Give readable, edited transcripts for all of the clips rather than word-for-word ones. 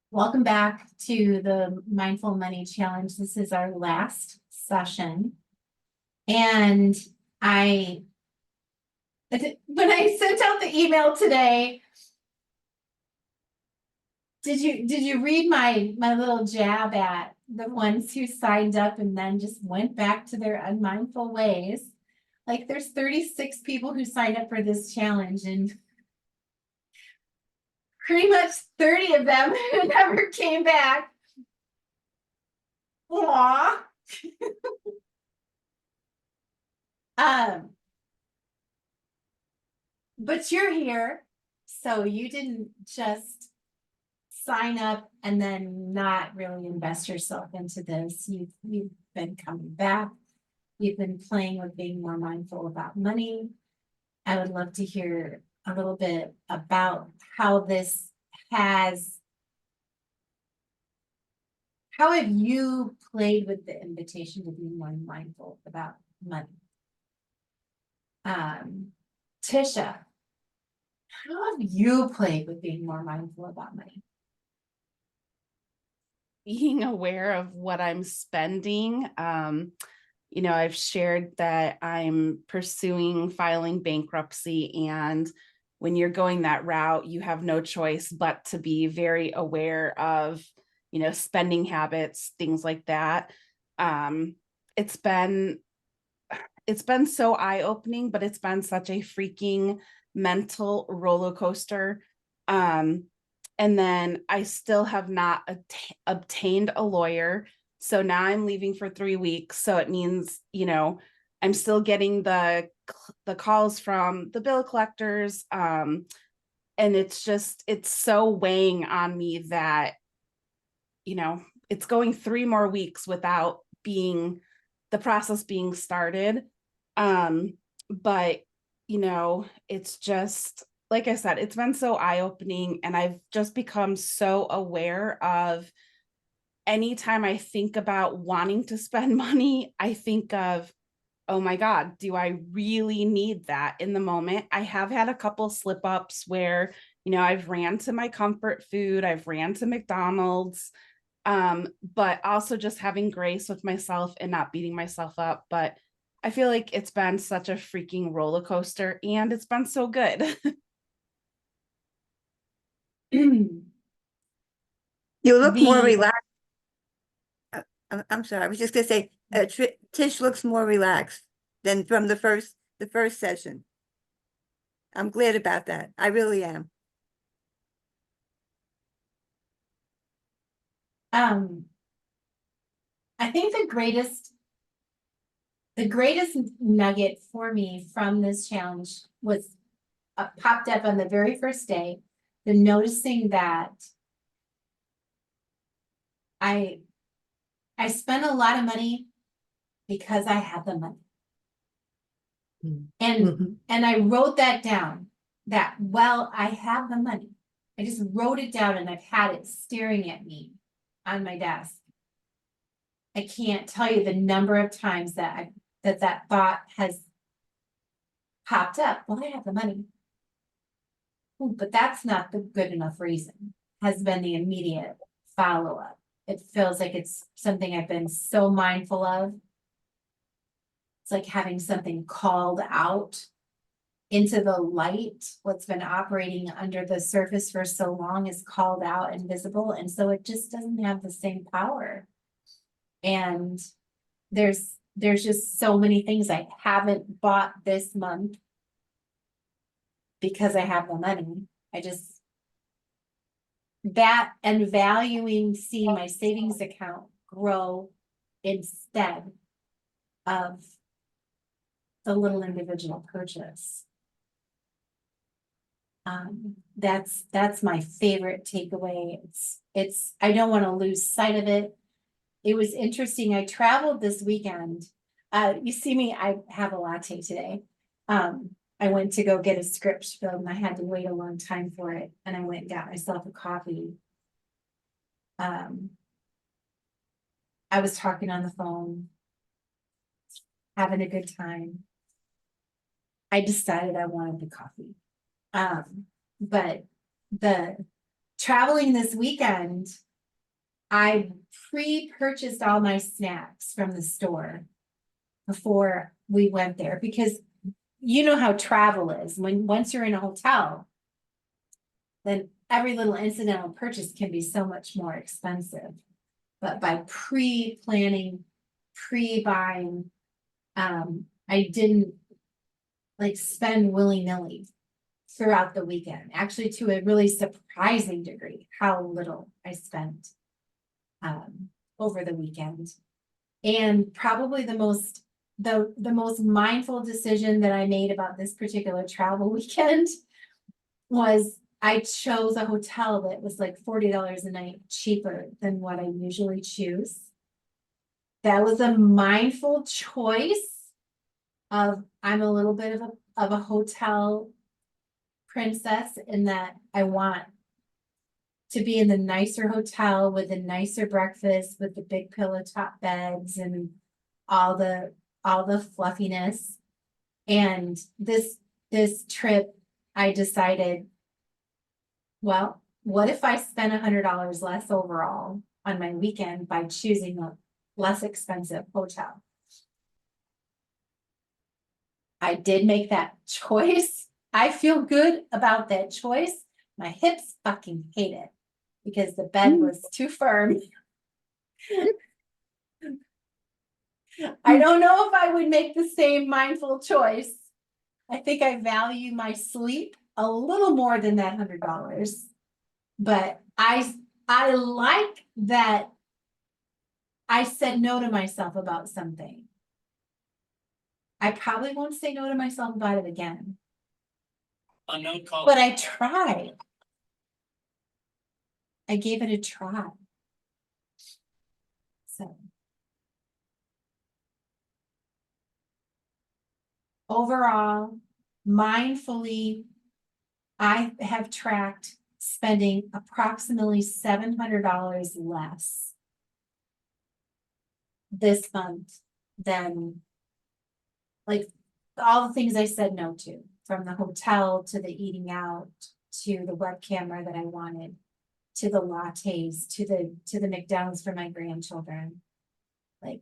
Welcome back to the Mindful Money Challenge. This is our last session. And I, when I sent out the email today, did you read my little jab at the ones who signed up and then just went back to their unmindful ways? Like there's 36 people who signed up for this challenge and pretty much 30 of them who never came back. Aww. But you're here, so you didn't just sign up and then not really invest yourself into this. You've been coming back. You've been playing with being more mindful about money. I would love to hear a little bit about how this has, how have you played with the invitation to be more mindful about money? Tisha, how have you played with being more mindful about money? Being aware of what I'm spending. I've shared that I'm pursuing filing bankruptcy, and when you're going that route, you have no choice but to be very aware of, spending habits, things like that. It's been so eye-opening, but it's been such a freaking mental roller coaster. And then I still have not obtained a lawyer. So now I'm leaving for 3 weeks. So it means, I'm still getting the calls from the bill collectors. And it's so weighing on me that, it's going 3 more weeks without the process being started. But, it's just, like I said, it's been so eye-opening, and I've just become so aware of anytime I think about wanting to spend money, I think of, oh my God, do I really need that in the moment? I have had a couple slip ups where, I've ran to my comfort food, I've ran to McDonald's, but also just having grace with myself and not beating myself up. But I feel like it's been such a freaking roller coaster, and it's been so good. You look more The relaxed. I'm sorry. I was just gonna say, Tish looks more relaxed than from the first session. I'm glad about that. I really am. I think the greatest nugget for me from this challenge was popped up on the very first day, the noticing that I spent a lot of money because I had the money. And I wrote that down, that, well, I have the money. I just wrote it down and I've had it staring at me on my desk. I can't tell you the number of times that that thought has popped up. Well, I have the money. Ooh, but that's not the good enough reason, has been the immediate follow-up. It feels like it's something I've been so mindful of. It's like having something called out into the light. What's been operating under the surface for so long is called out and visible. And so it just doesn't have the same power. And there's just so many things I haven't bought this month because I have the money. That and valuing seeing my savings account grow instead of the little individual purchase. That's my favorite takeaway. I don't want to lose sight of it. It was interesting. I traveled this weekend. You see me, I have a latte today. I went to go get a script filled and I had to wait a long time for it. And I went and got myself a coffee. I was talking on the phone, having a good time. I decided I wanted the coffee. But traveling this weekend, I pre-purchased all my snacks from the store before we went there, because you know how travel is. Once you're in a hotel, then every little incidental purchase can be so much more expensive. But by pre-planning, pre-buying, I didn't like spend willy-nilly throughout the weekend, actually to a really surprising degree, how little I spent over the weekend. And probably the most mindful decision that I made about this particular travel weekend was I chose a hotel that was like $40 a night cheaper than what I usually choose. That was a mindful choice of, I'm a little bit of a hotel princess in that I want to be in the nicer hotel with a nicer breakfast, with the big pillow top beds and all the fluffiness. And this trip, I decided, well, what if I spent $100 less overall on my weekend by choosing a less expensive hotel? I did make that choice. I feel good about that choice. My hips fucking hate it because the bed was too firm. I don't know if I would make the same mindful choice. I think I value my sleep a little more than that $100. But I like that I said no to myself about something. I probably won't say no to myself about it again. Unknown call. But I tried. I gave it a try. So. Overall, mindfully, I have tracked spending approximately $700 less this month than like all the things I said no to, from the hotel to the eating out, to the web camera that I wanted, to the lattes, to the McDonald's for my grandchildren, like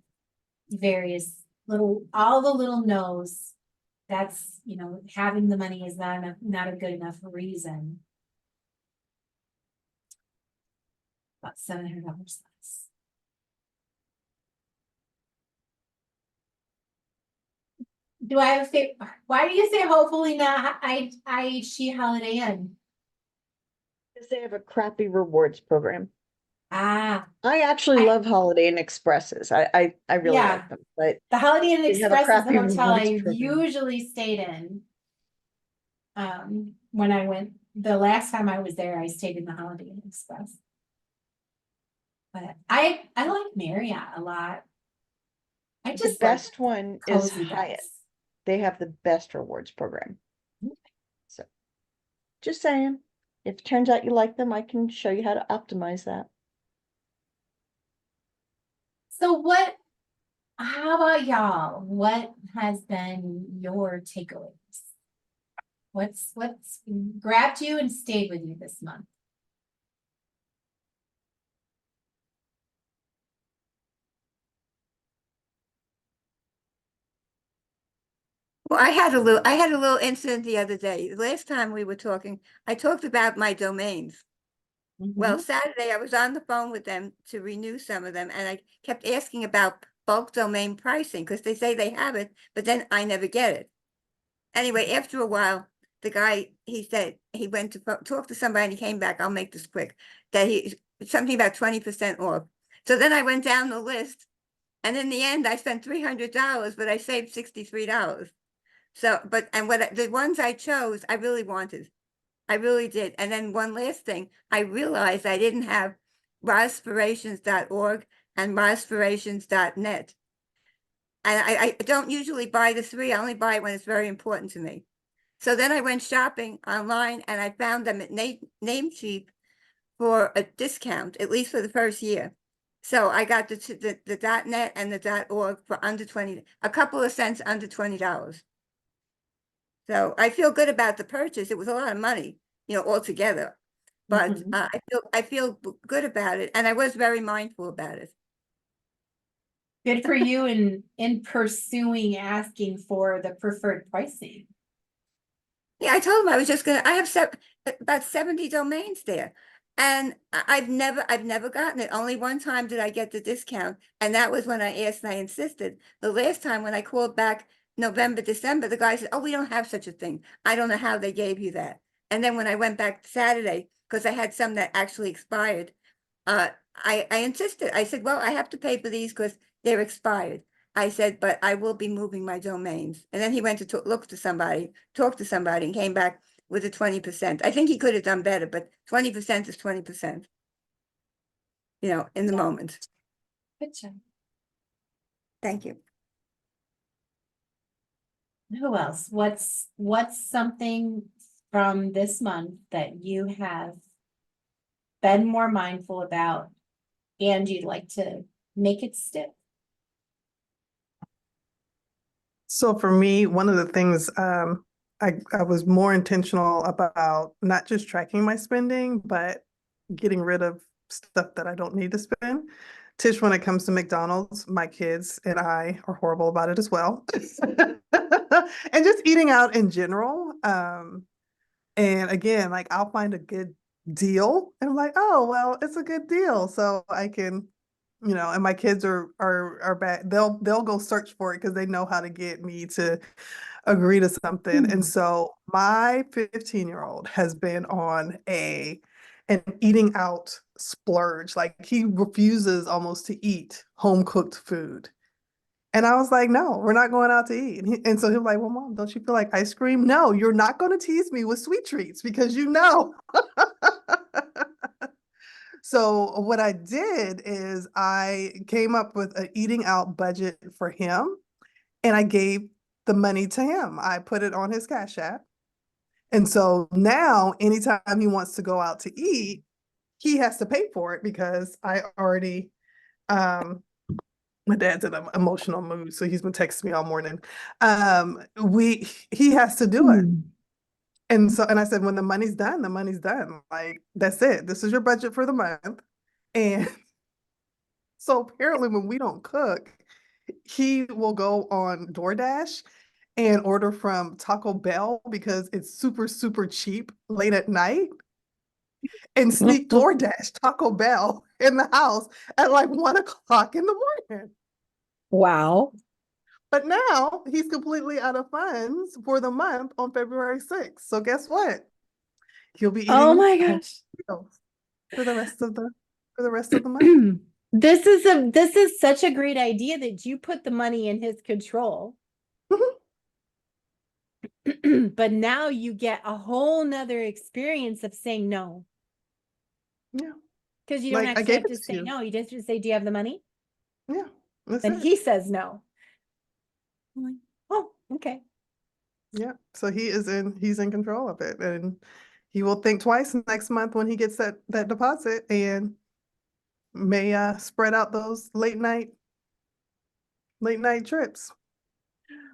various all the little no's. That's, having the money is not a good enough reason. About $700 less. Do I have a favorite? Why do you say hopefully not? She Holiday Inn. Because they have a crappy rewards program. Ah, I actually I- love Holiday Inn Expresses. I really Yeah. like them, but the Holiday Inn They have a Express is the crappy hotel I rewards program. usually stayed in. When I went, the last time I was there, I stayed in the Holiday Inn Express. But I like Marriott a lot. I the just best one is cozy Hyatt. beds. They have the best rewards program. So, just saying, if it turns out you like them, I can show you how to optimize that. So how about y'all? What has been your takeaways? What's grabbed you and stayed with you this month? Well, I had a little incident the other day. The last time we were talking, I talked about my domains. Well, Saturday I was on the phone with them to renew some of them, and I kept asking about bulk domain pricing because they say they have it, but then I never get it. Anyway, after a while, the guy, he said he went to talk to somebody and he came back. I'll make this quick. That something about 20% off. So then I went down the list, and in the end, I spent $300, but I saved $63. So, the ones I chose, I really wanted. I really did. And then one last thing, I realized I didn't have rospirations.org and rospirations.net. And I don't usually buy the three. I only buy it when it's very important to me. So then I went shopping online and I found them at Namecheap for a discount, at least for the first year. So I got the .net and the .org for under a couple of cents under $20. So I feel good about the purchase. It was a lot of money, altogether. But Mhm. I feel good about it, and I was very mindful about it. Good for you in pursuing asking for the preferred pricing. Yeah, I told him I was just gonna, I have about 70 domains there. And I've never gotten it. Only one time did I get the discount, and that was when I asked and I insisted. The last time when I called back November, December, the guy said, oh, we don't have such a thing. I don't know how they gave you that. And then when I went back Saturday, because I had some that actually expired, I insisted. I said, well, I have to pay for these because they're expired. I said, but I will be moving my domains. And then he went to look to somebody, talk to somebody, and came back with a 20%. I think he could have done better, but 20% is 20%. You know, in the Yeah. moment. Good job. Thank you. Who else? What's something from this month that you have been more mindful about and you'd like to make it stick? So for me, one of the things I was more intentional about not just tracking my spending, but getting rid of stuff that I don't need to spend. Tish, when it comes to McDonald's, my kids and I are horrible about it as well. And just eating out in general. And again, like I'll find a good deal and I'm like, oh, well, it's a good deal. So I can, and my kids are bad. They'll go search for it because they know how to get me to agree to something. And so my 15-year-old has been on an eating out splurge. Like he refuses almost to eat home cooked food. And I was like, no, we're not going out to eat. And so he was like, well, Mom, don't you feel like ice cream? No, you're not going to tease me with sweet treats because you know. So what I did is I came up with an eating out budget for him and I gave the money to him. I put it on his Cash App. And so now anytime he wants to go out to eat, he has to pay for it because I already my dad's in an emotional mood, so he's been texting me all morning. He has to do it. And I said, when the money's done, the money's done. Like, that's it. This is your budget for the month. And so apparently when we don't cook, he will go on DoorDash and order from Taco Bell because it's super, super cheap late at night and sneak DoorDash Taco Bell in the house at like 1 o'clock in the morning. Wow. But now he's completely out of funds for the month on February 6th. So guess what? He'll be eating Oh my home gosh. meals for the rest of the month. This is such a great idea that you put the money in his control. But now you get a whole nother experience of saying no. Yeah. Because you don't Like I actually gave have it to to say you. no. You just have to say, do you have the money? Yeah. That's Then it. he says no. I'm like, oh, okay. Yeah. So he's in control of it. And he will think twice next month when he gets that deposit and may spread out those late night trips.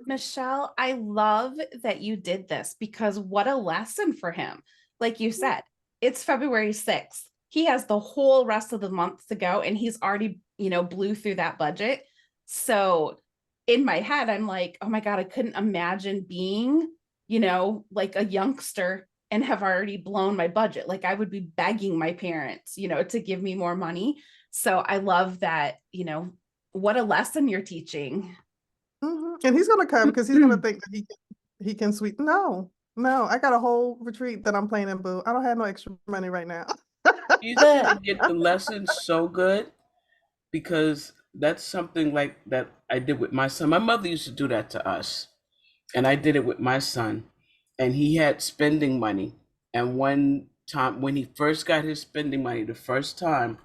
Michelle, I love that you did this because what a lesson for him. Like you said, it's February 6th. He has the whole rest of the month to go and he's already, blew through that budget. So in my head, I'm like, oh my God, I couldn't imagine being, like a youngster and have already blown my budget. Like I would be begging my parents, to give me more money. So I love that, what a lesson you're teaching. And he's gonna come because he's gonna think that he can sweet. No, I got a whole retreat that I'm planning, boo. I don't have no extra money right now. You seem to get the lesson so good because that's something like that I did with my son. My mother used to do that to us, and I did it with my son. And he had spending money. And one time when he first got his spending money, the first time,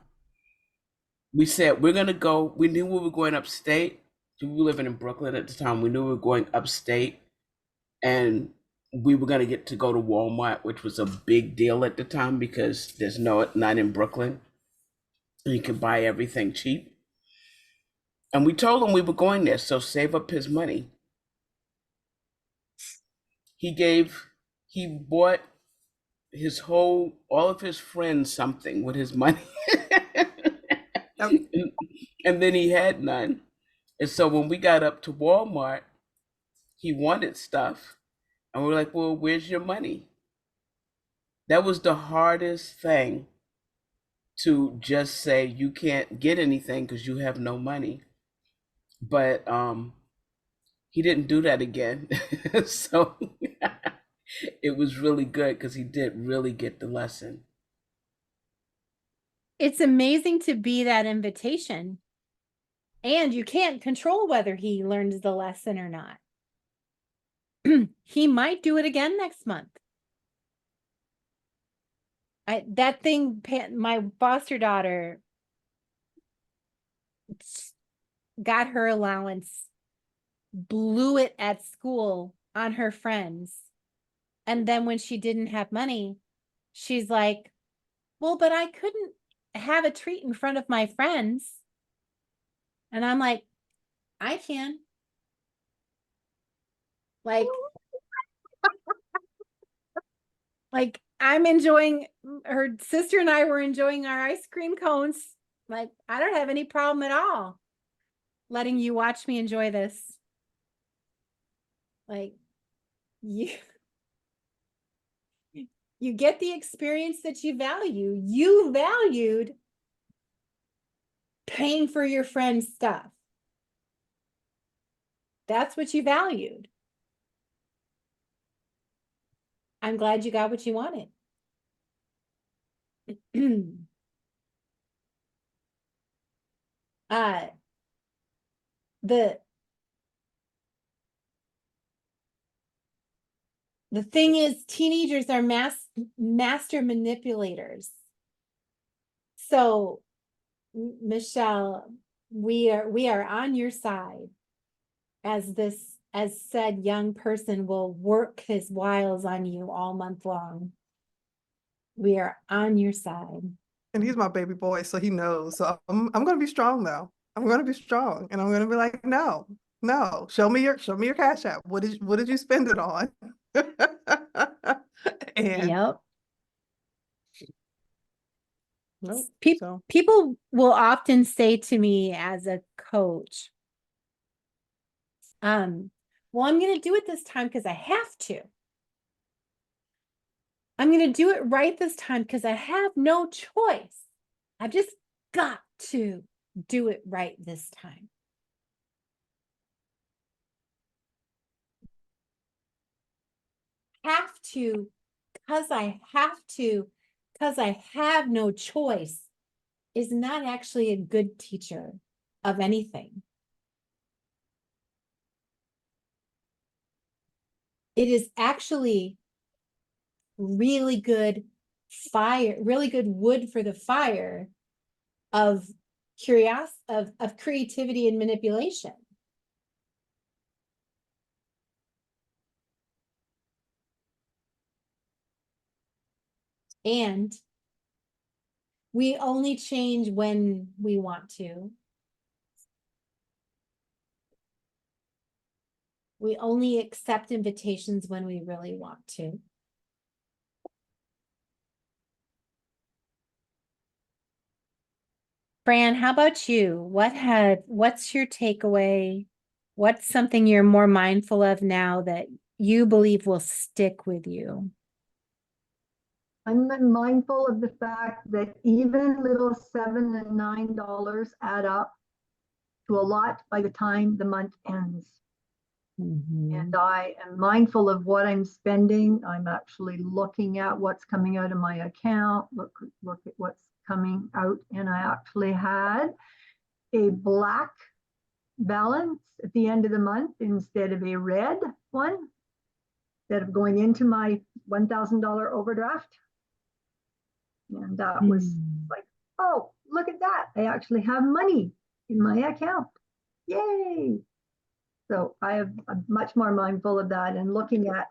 we said, we're going to go. We knew we were going upstate. We were living in Brooklyn at the time. We knew we were going upstate. And we were going to get to go to Walmart, which was a big deal at the time because there's not in Brooklyn. You can buy everything cheap. And we told him we were going there, so save up his money. He bought all of his friends something with his money. Yep. And then he had none. And so when we got up to Walmart, he wanted stuff. And we're like, well, where's your money? That was the hardest thing, to just say you can't get anything because you have no money. But he didn't do that again. So it was really good because he did really get the lesson. It's amazing to be that invitation. And you can't control whether he learns the lesson or not. He might do it again next month. My foster daughter got her allowance, blew it at school on her friends. And then when she didn't have money, she's like, well, but I couldn't have a treat in front of my friends. And I'm like, I can. Like I'm enjoying, her sister and I were enjoying our ice cream cones. Like, I don't have any problem at all letting you watch me enjoy this. Like, you get the experience that you value. You valued paying for your friend's stuff. That's what you valued. I'm glad you got what you wanted. The thing is, teenagers are master manipulators. So, Michelle, we are on your side, as said young person will work his wiles on you all month long. We are on your side. And he's my baby boy, so he knows. So I'm gonna be strong though. I'm gonna be strong, and I'm gonna be like, no, show me your Cash App. What did you spend it on? And Yep. nope, People so people will often say to me as a coach, well, I'm gonna do it this time because I have to. I'm gonna do it right this time because I have no choice. I've just got to do it right this time. Have to, because I have to, because I have no choice, is not actually a good teacher of anything. It is actually really good wood for the fire of of creativity and manipulation. And we only change when we want to. We only accept invitations when we really want to. Fran, how about you? What's your takeaway? What's something you're more mindful of now that you believe will stick with you? I'm mindful of the fact that even little $7 and $9 add up to a lot by the time the month ends. And I am mindful of what I'm spending. I'm actually looking at what's coming out of my account, look at what's coming out. And I actually had a black balance at the end of the month instead of a red one, instead of going into my $1,000 overdraft. And that was like, oh, look at that. I actually have money in my account. Yay. So I'm much more mindful of that and looking at,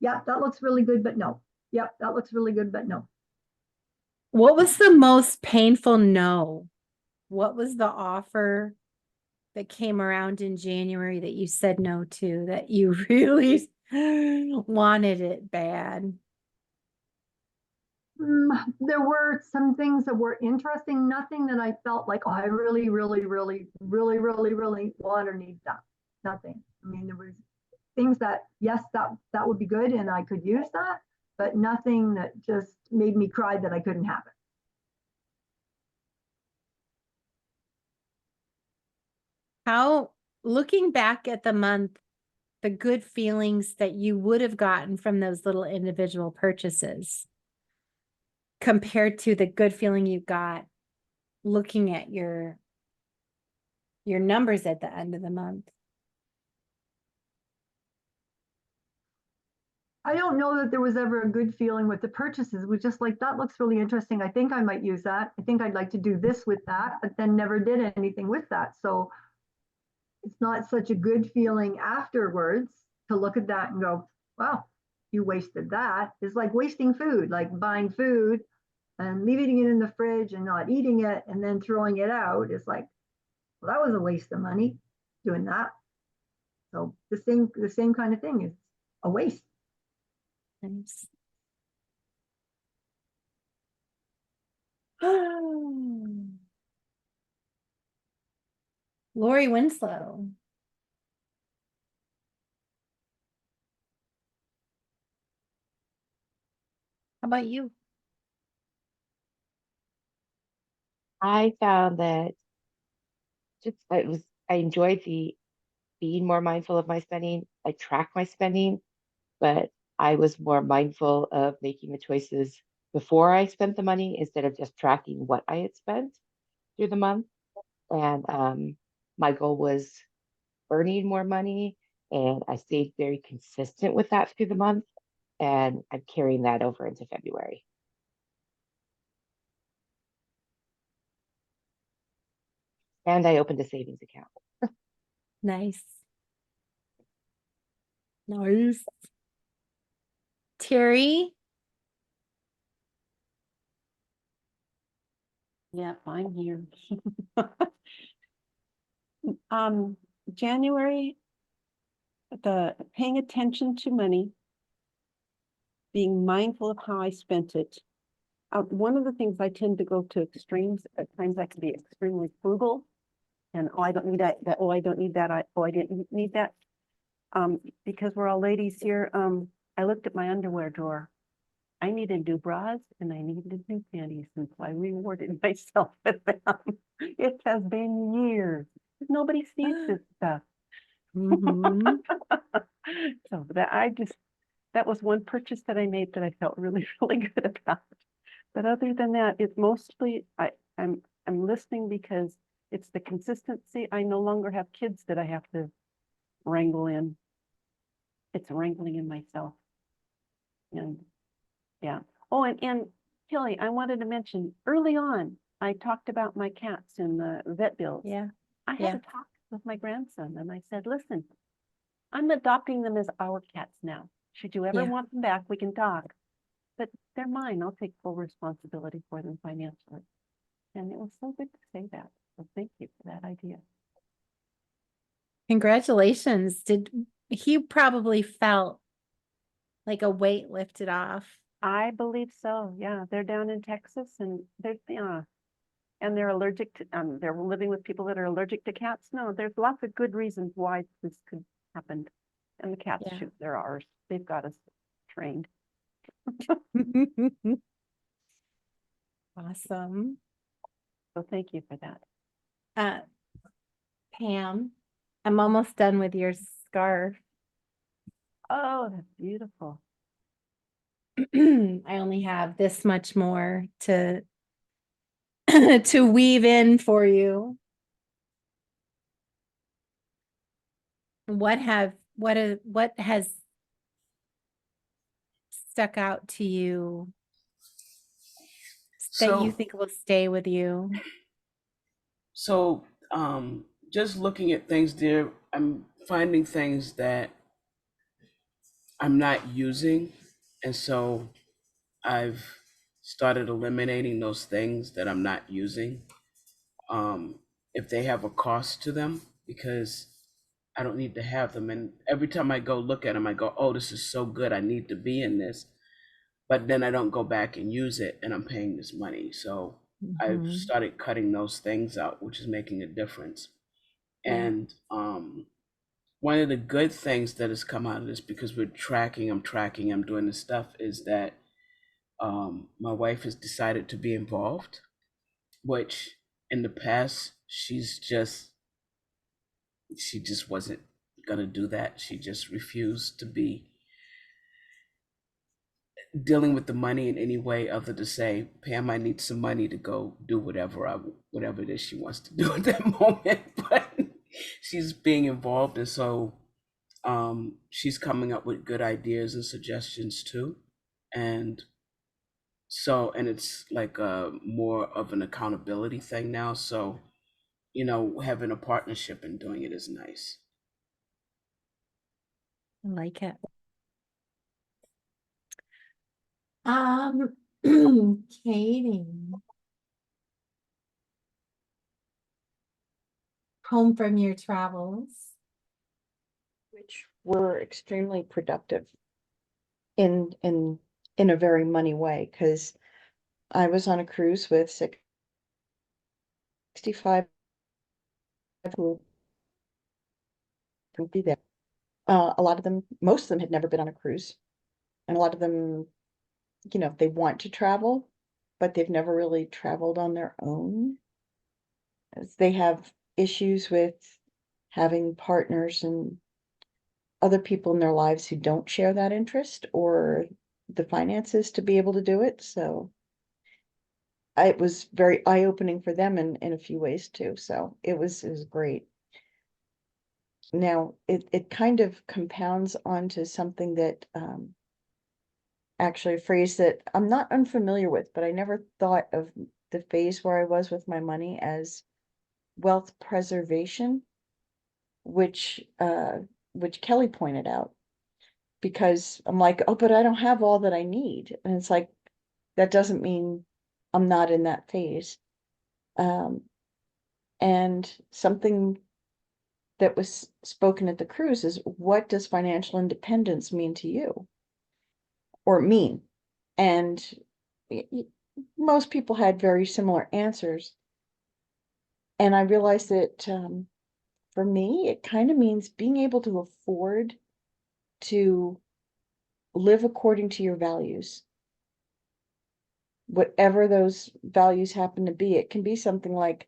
yeah, that looks really good, but no. Yeah, that looks really good, but no. What was the most painful no? What was the offer that came around in January that you said no to, that you really wanted it bad? There were some things that were interesting, nothing that I felt like, oh, I really, really, really, really, really, really want or need that. Nothing. I mean, there was things that, yes, that would be good and I could use that, but nothing that just made me cry that I couldn't have it. How, looking back at the month, the good feelings that you would have gotten from those little individual purchases compared to the good feeling you got looking at your numbers at the end of the month. I don't know that there was ever a good feeling with the purchases. It was just like, that looks really interesting. I think I might use that. I think I'd like to do this with that, but then never did anything with that. So it's not such a good feeling afterwards to look at that and go, wow, you wasted that. It's like wasting food, like buying food and leaving it in the fridge and not eating it and then throwing it out. It's like, well, that was a waste of money doing that. So the same kind of thing is a waste. Nice. Lori Winslow. How about you? I found that I enjoyed the being more mindful of my spending. I track my spending, but I was more mindful of making the choices before I spent the money instead of just tracking what I had spent through the month. And my goal was earning more money, and I stayed very consistent with that through the month. And I'm carrying that over into February. And I opened a savings account. Nice. Nice. Terry? Yeah, I'm here. January, the paying attention to money, being mindful of how I spent it. One of the things I tend to go to extremes, at times I can be extremely frugal. And oh, I don't need that, oh, I don't need that, I didn't need that. Because we're all ladies here, I looked at my underwear drawer. I needed new bras and I needed new panties, and so I rewarded myself with them. It has been years. Nobody sees this stuff. Mhm. So that was one purchase that I made that I felt really, really good about. But other than that, it's mostly I'm listening because it's the consistency. I no longer have kids that I have to wrangle in. It's wrangling in myself. And yeah. Oh, and Kelly, I wanted to mention early on, I talked about my cats and the vet bills. Yeah. I had Yeah. a talk with my grandson and I said, listen, I'm adopting them as our cats now. Should you ever Yeah. want them back, we can talk. But they're mine. I'll take full responsibility for them financially. And it was so good to say that. So thank you for that idea. Congratulations. He probably felt like a weight lifted off. I believe so. Yeah, they're down in Texas and they're allergic to they're living with people that are allergic to cats. No, there's lots of good reasons why this could happen. And the cats, Yeah. shoot, they're ours. They've got us trained. Awesome. So thank you for that. Pam, I'm almost done with your scarf. Oh, that's beautiful. I only have this much more to to weave in for you. What has stuck out to you that you So- think will stay with you? So, just looking at things there, I'm finding things that I'm not using. And so I've started eliminating those things that I'm not using. If they have a cost to them, because I don't need to have them. And every time I go look at them, I go, oh, this is so good. I need to be in this. but then I don't go back and use it and I'm paying this money. So I've Mhm. started cutting those things out, which is making a difference. Yeah. And one of the good things that has come out of this, because I'm doing this stuff, is that my wife has decided to be involved, which in the past she just wasn't gonna do that. She just refused to be dealing with the money in any way other to say, Pam, I need some money to go do whatever it is she wants to do at that moment. But she's being involved, and so she's coming up with good ideas and suggestions too. And so, and it's like more of an accountability thing now. So, having a partnership and doing it is nice. I like it. Katie. Home from your travels. Which were extremely productive in a very money way, because I was on a cruise with 65 who would be there. A lot of them, most of them had never been on a cruise. And a lot of them, they want to travel, but they've never really traveled on their own. As they have issues with having partners and other people in their lives who don't share that interest or the finances to be able to do it. So it was very eye-opening for them in a few ways too. So it was great. Now it kind of compounds onto something that actually a phrase that I'm not unfamiliar with, but I never thought of the phase where I was with my money as wealth preservation, which Kelly pointed out. Because I'm like, oh, but I don't have all that I need. And it's like, that doesn't mean I'm not in that phase. And something that was spoken at the cruise is, what does financial independence mean to you? Or mean? And most people had very similar answers. And I realized that for me, it kind of means being able to afford to live according to your values. Whatever those values happen to be. It can be something like,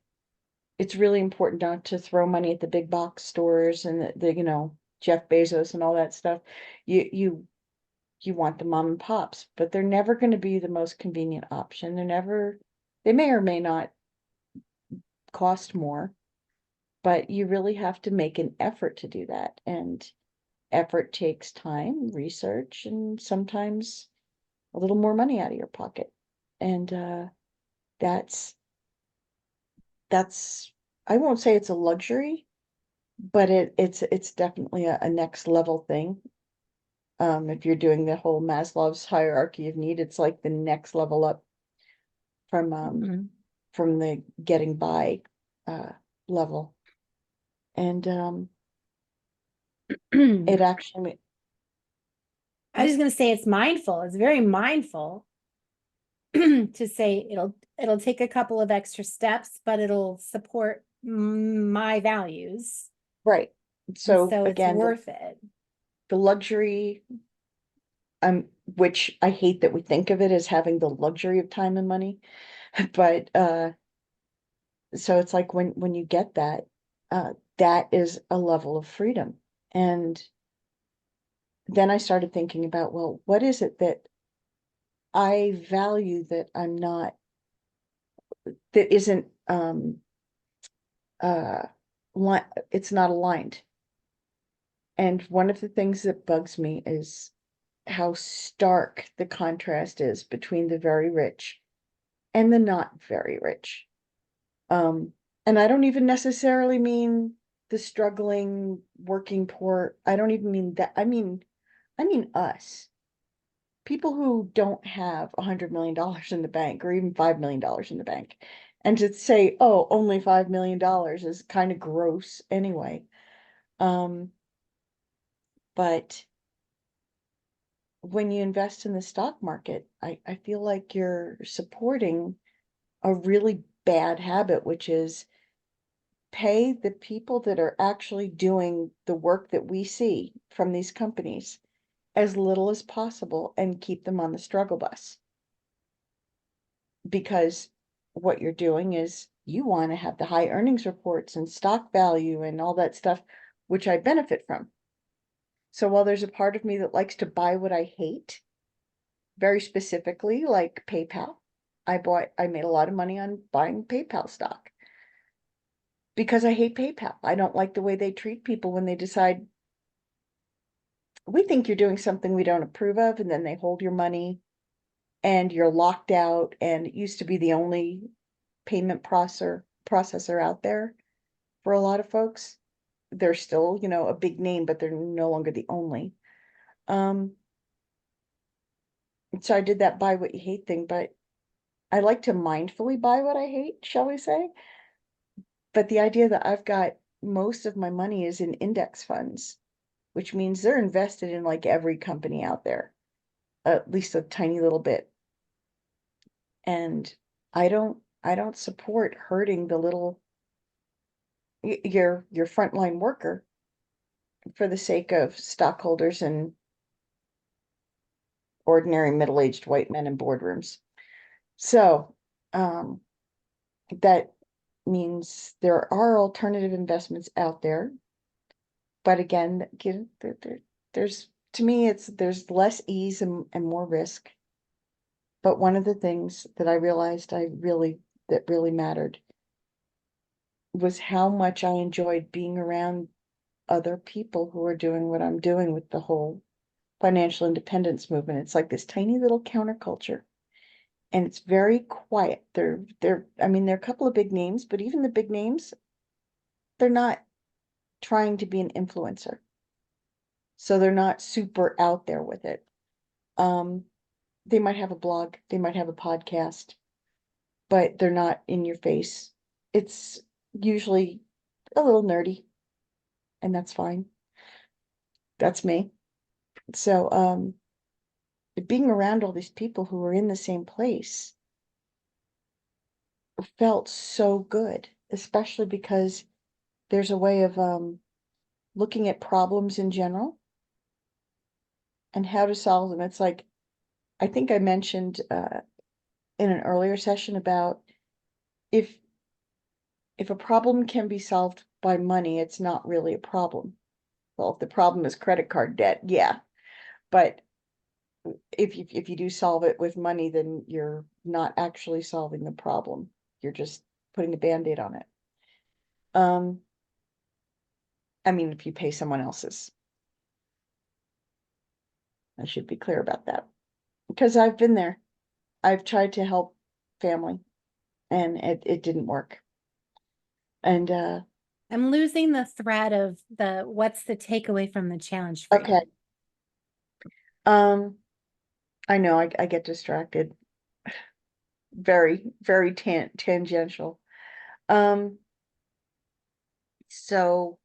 it's really important not to throw money at the big box stores and the Jeff Bezos and all that stuff. You want the mom and pops, but they're never going to be the most convenient option. They may or may not cost more, but you really have to make an effort to do that. And effort takes time, research, and sometimes a little more money out of your pocket. And that's I won't say it's a luxury, but it's definitely a next level thing. If you're doing the whole Maslow's hierarchy of need, it's like the next level up from from the getting by level. And it actually, I was gonna say it's mindful. It's very mindful to say it'll take a couple of extra steps, but it'll support my values. right. And So so it's again, worth it. the luxury, which I hate that we think of it as having the luxury of time and money, but so it's like when you get that, that is a level of freedom. And then I started thinking about, well, what is it that I value that I'm not, that isn't uh it's not aligned. And one of the things that bugs me is how stark the contrast is between the very rich and the not very rich. And I don't even necessarily mean the struggling, working poor. I don't even mean that. I mean us. People who don't have $100 million in the bank or even $5 million in the bank. And to say, oh, only $5 million is kind of gross anyway. But when you invest in the stock market, I feel like you're supporting a really bad habit, which is pay the people that are actually doing the work that we see from these companies as little as possible and keep them on the struggle bus. Because what you're doing is you want to have the high earnings reports and stock value and all that stuff, which I benefit from. So while there's a part of me that likes to buy what I hate, very specifically like PayPal, I made a lot of money on buying PayPal stock because I hate PayPal. I don't like the way they treat people when they decide, we think you're doing something we don't approve of, and then they hold your money and you're locked out, and it used to be the only payment processor out there for a lot of folks. They're still, you know, a big name, but they're no longer the only. So I did that buy what you hate thing, but I like to mindfully buy what I hate, shall we say? But the idea that I've got most of my money is in index funds, which means they're invested in like every company out there, at least a tiny little bit. And I don't support hurting the little your frontline worker for the sake of stockholders and ordinary middle-aged white men in boardrooms. So that means there are alternative investments out there. But again, there's, to me, there's less ease and more risk. But one of the things that I realized that really mattered was how much I enjoyed being around other people who are doing what I'm doing with the whole financial independence movement. It's like this tiny little counterculture. And it's very quiet. I mean, there are a couple of big names, but even the big names, they're not trying to be an influencer. So they're not super out there with it. They might have a blog, they might have a podcast, but they're not in your face. It's usually a little nerdy, and that's fine. That's me. So, being around all these people who are in the same place felt so good, especially because there's a way of looking at problems in general and how to solve them. It's like, I think I mentioned in an earlier session about if a problem can be solved by money, it's not really a problem. Well, if the problem is credit card debt, yeah. But if you do solve it with money, then you're not actually solving the problem. You're just putting a Band-Aid on it. I mean, if you pay someone else's. I should be clear about that. Because I've been there. I've tried to help family, and it didn't work. And I'm losing the thread of what's the takeaway from the challenge for you? okay. I know I get distracted. Very, very tangential. So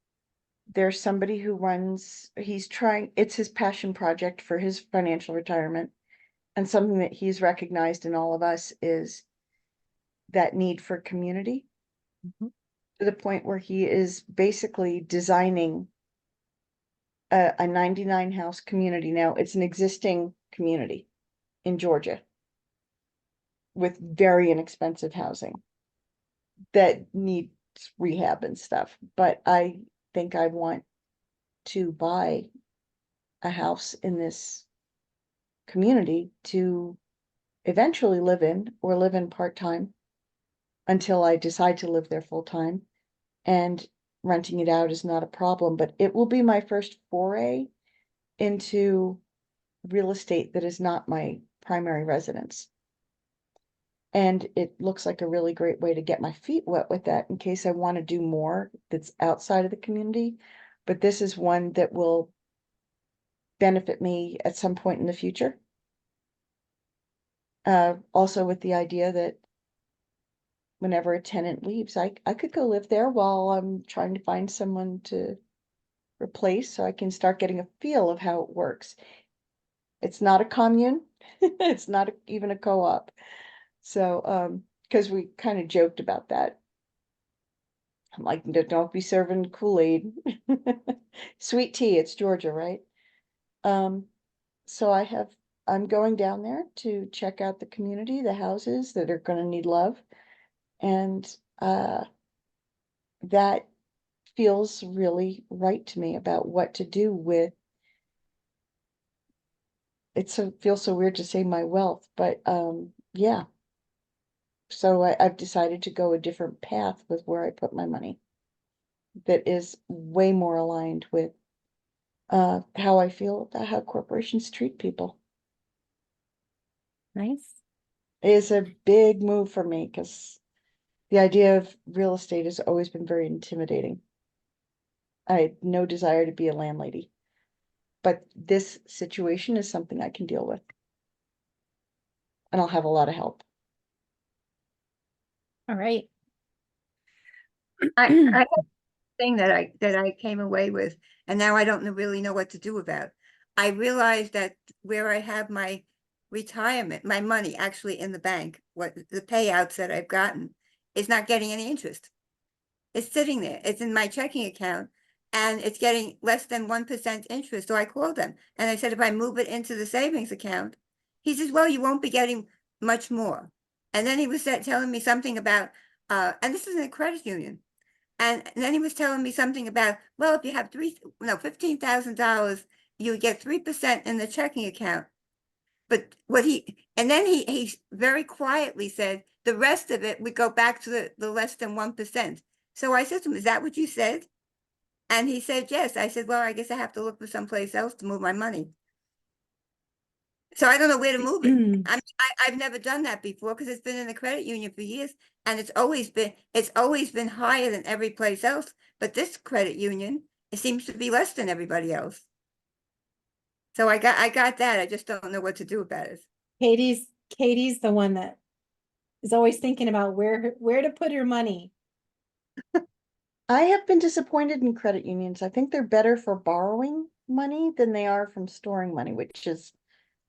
there's somebody who it's his passion project for his financial retirement. And something that he's recognized in all of us is that need for community. Mhm. To the point where he is basically designing a 99 house community. Now, it's an existing community in Georgia with very inexpensive housing that needs rehab and stuff. But I think I want to buy a house in this community to eventually live in, or live in part-time until I decide to live there full-time. And renting it out is not a problem, but it will be my first foray into real estate that is not my primary residence. And it looks like a really great way to get my feet wet with that in case I want to do more that's outside of the community. But this is one that will benefit me at some point in the future. Also with the idea that whenever a tenant leaves, I could go live there while I'm trying to find someone to replace, so I can start getting a feel of how it works. It's not a commune. It's not even a co-op. So, because we kind of joked about that. I'm like, Don't be serving Kool-Aid." Sweet tea, it's Georgia, right? So I'm going down there to check out the community, the houses that are gonna need love. And that feels really right to me about what to do with. Feels so weird to say my wealth, but yeah. So I've decided to go a different path with where I put my money. That is way more aligned with how I feel about how corporations treat people. Nice. It is a big move for me because the idea of real estate has always been very intimidating. I had no desire to be a landlady, but this situation is something I can deal with. And I'll have a lot of help. All right. I had a thing that I came away with, and now I don't really know what to do about. I realized that where I have my retirement, my money actually in the bank, what the payouts that I've gotten is not getting any interest. It's sitting there. It's in my checking account and it's getting less than 1% interest. So I called them and I said, if I move it into the savings account, he says, well, you won't be getting much more. And then he was telling me something about, and this is in a credit union. And then he was telling me something about, well, if you have $15,000, you would get 3% in the checking account. But and then he very quietly said, the rest of it would go back to the less than 1%. So I said to him, is that what you said? And he said, yes. I said, well, I guess I have to look for someplace else to move my money. So I don't know where to move it. I've never done that before because it's been in the credit union for years and it's always been higher than every place else. But this credit union, it seems to be less than everybody else. So I got that. I just don't know what to do about it. Katie's the one that is always thinking about where to put her money. I have been disappointed in credit unions. I think they're better for borrowing money than they are from storing money, which is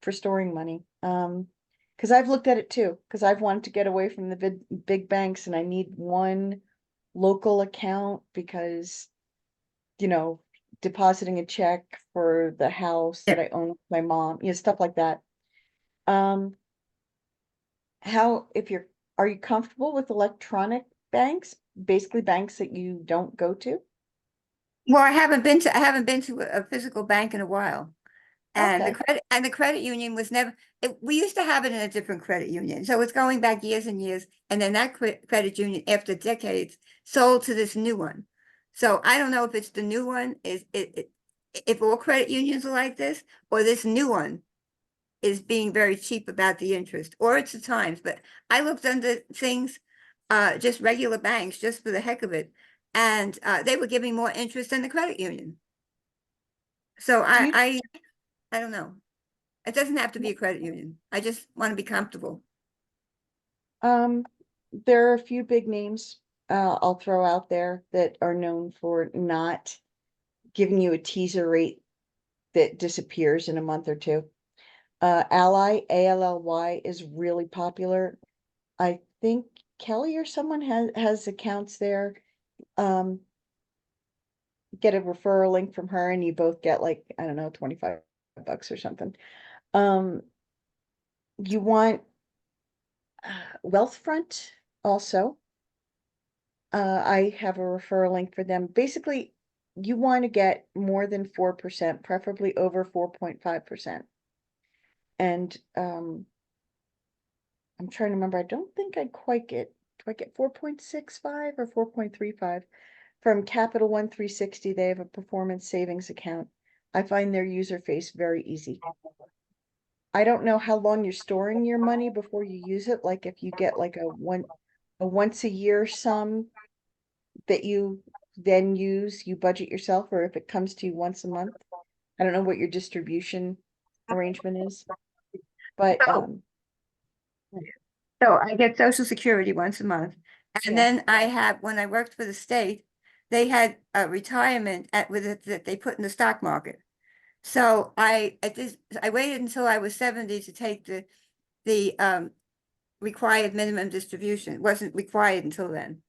for storing money. Because I've looked at it too, because I've wanted to get away from the big banks and I need one local account because, depositing a check for the house that I own with my mom, stuff like that. Are you comfortable with electronic banks, basically banks that you don't go to? Well, I haven't been to a physical bank in a while. And Okay. the credit union was never, we used to have it in a different credit union. So it's going back years and years. And then that credit union, after decades, sold to this new one. So I don't know if it's the new one, if all credit unions are like this, or this new one is being very cheap about the interest, or it's the times. But I looked under things, just regular banks, just for the heck of it. And they were giving more interest than the credit union. So I don't know. It doesn't have to be a credit union. I just want to be comfortable. There are a few big names I'll throw out there that are known for not giving you a teaser rate that disappears in a month or two. Ally, ALLY is really popular. I think Kelly or someone has accounts there. Get a referral link from her and you both get like, I don't know, $25 or something. You want Wealthfront also. I have a referral link for them. Basically, you want to get more than 4%, preferably over 4.5%. And I'm trying to remember, I don't think I quite get, do I get 4.65 or 4.35? From Capital One 360, they have a performance savings account. I find their user face very easy. I don't know how long you're storing your money before you use it. Like if you get like a once a year sum that you then use, you budget yourself, or if it comes to you once a month. I don't know what your distribution arrangement is, but So I get Social Security once a month. And Yeah. then when I worked for the state, they had a retirement with it that they put in the stock market. So I waited until I was 70 to take the required minimum distribution. It wasn't required until then.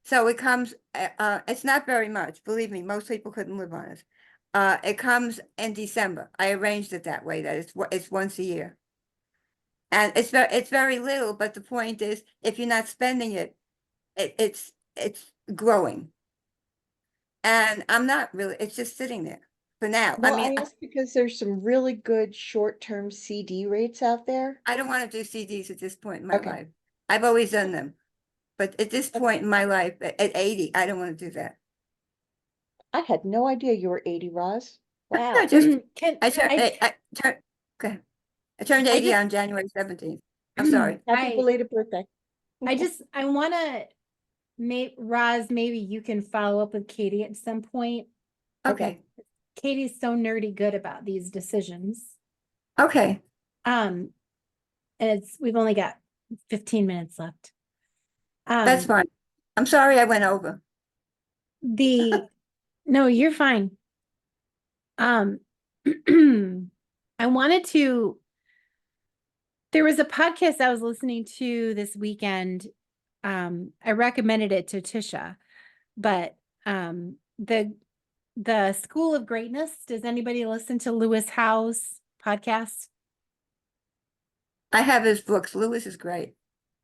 So it comes, it's not very much, believe me, most people couldn't live on it. It comes in December. I arranged it that way, that it's once a year. And it's very little, but the point is, if you're not spending it, it's growing. And I'm not really, it's just sitting there for now. Well, I mean, I asked because there's some really good short-term CD rates out there. I don't want to do CDs at this point in my Okay. life. I've always done them. But at this point in my life, at 80, I don't want to do that. I had no idea you were 80, Roz. No, Wow. just, Can I turned, okay. I turned 80 just- on January 17th. I'm sorry. Happy I- belated birthday. I wanna, Roz, maybe you can follow up with Katie at some point. Okay, Katie's so nerdy good about these decisions. okay. And we've only got 15 minutes left. That's fine. I'm sorry I went over. No, you're fine. I wanted to, there was a podcast I was listening to this weekend. I recommended it to Tisha, but the School of Greatness, does anybody listen to Lewis Howe's podcast? I have his books. Lewis is great.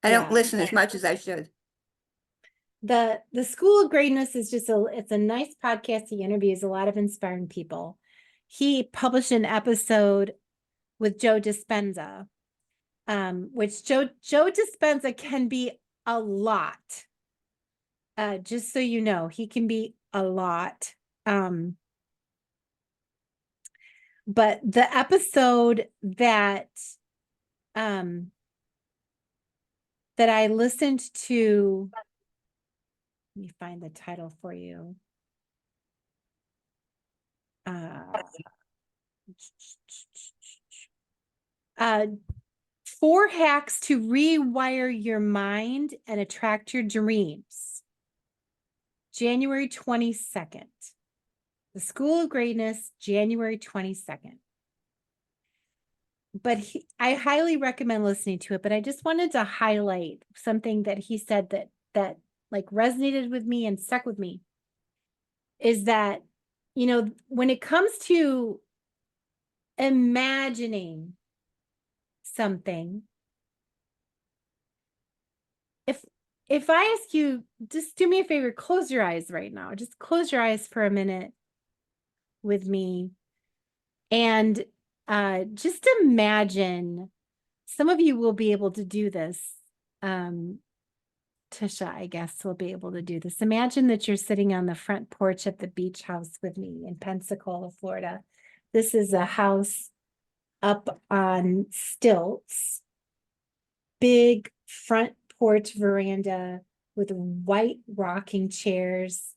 I don't Yeah. listen as much as I should. The School of Greatness is just it's a nice podcast. He interviews a lot of inspiring people. He published an episode with Joe Dispenza, which Joe Dispenza can be a lot. Just so you know, he can be a lot. But the episode that I listened to, let me find the title for you. 4 hacks to rewire your mind and attract your dreams. January 22nd. The School of Greatness, January 22nd. But I highly recommend listening to it, but I just wanted to highlight something that he said that like resonated with me and stuck with me, is that, you know, when it comes to imagining something, if I ask you, just do me a favor, close your eyes right now. Just close your eyes for a minute with me. And just imagine, some of you will be able to do this. Tisha, I guess, will be able to do this. Imagine that you're sitting on the front porch of the beach house with me in Pensacola, Florida. This is a house up on stilts, big front porch veranda with white rocking chairs.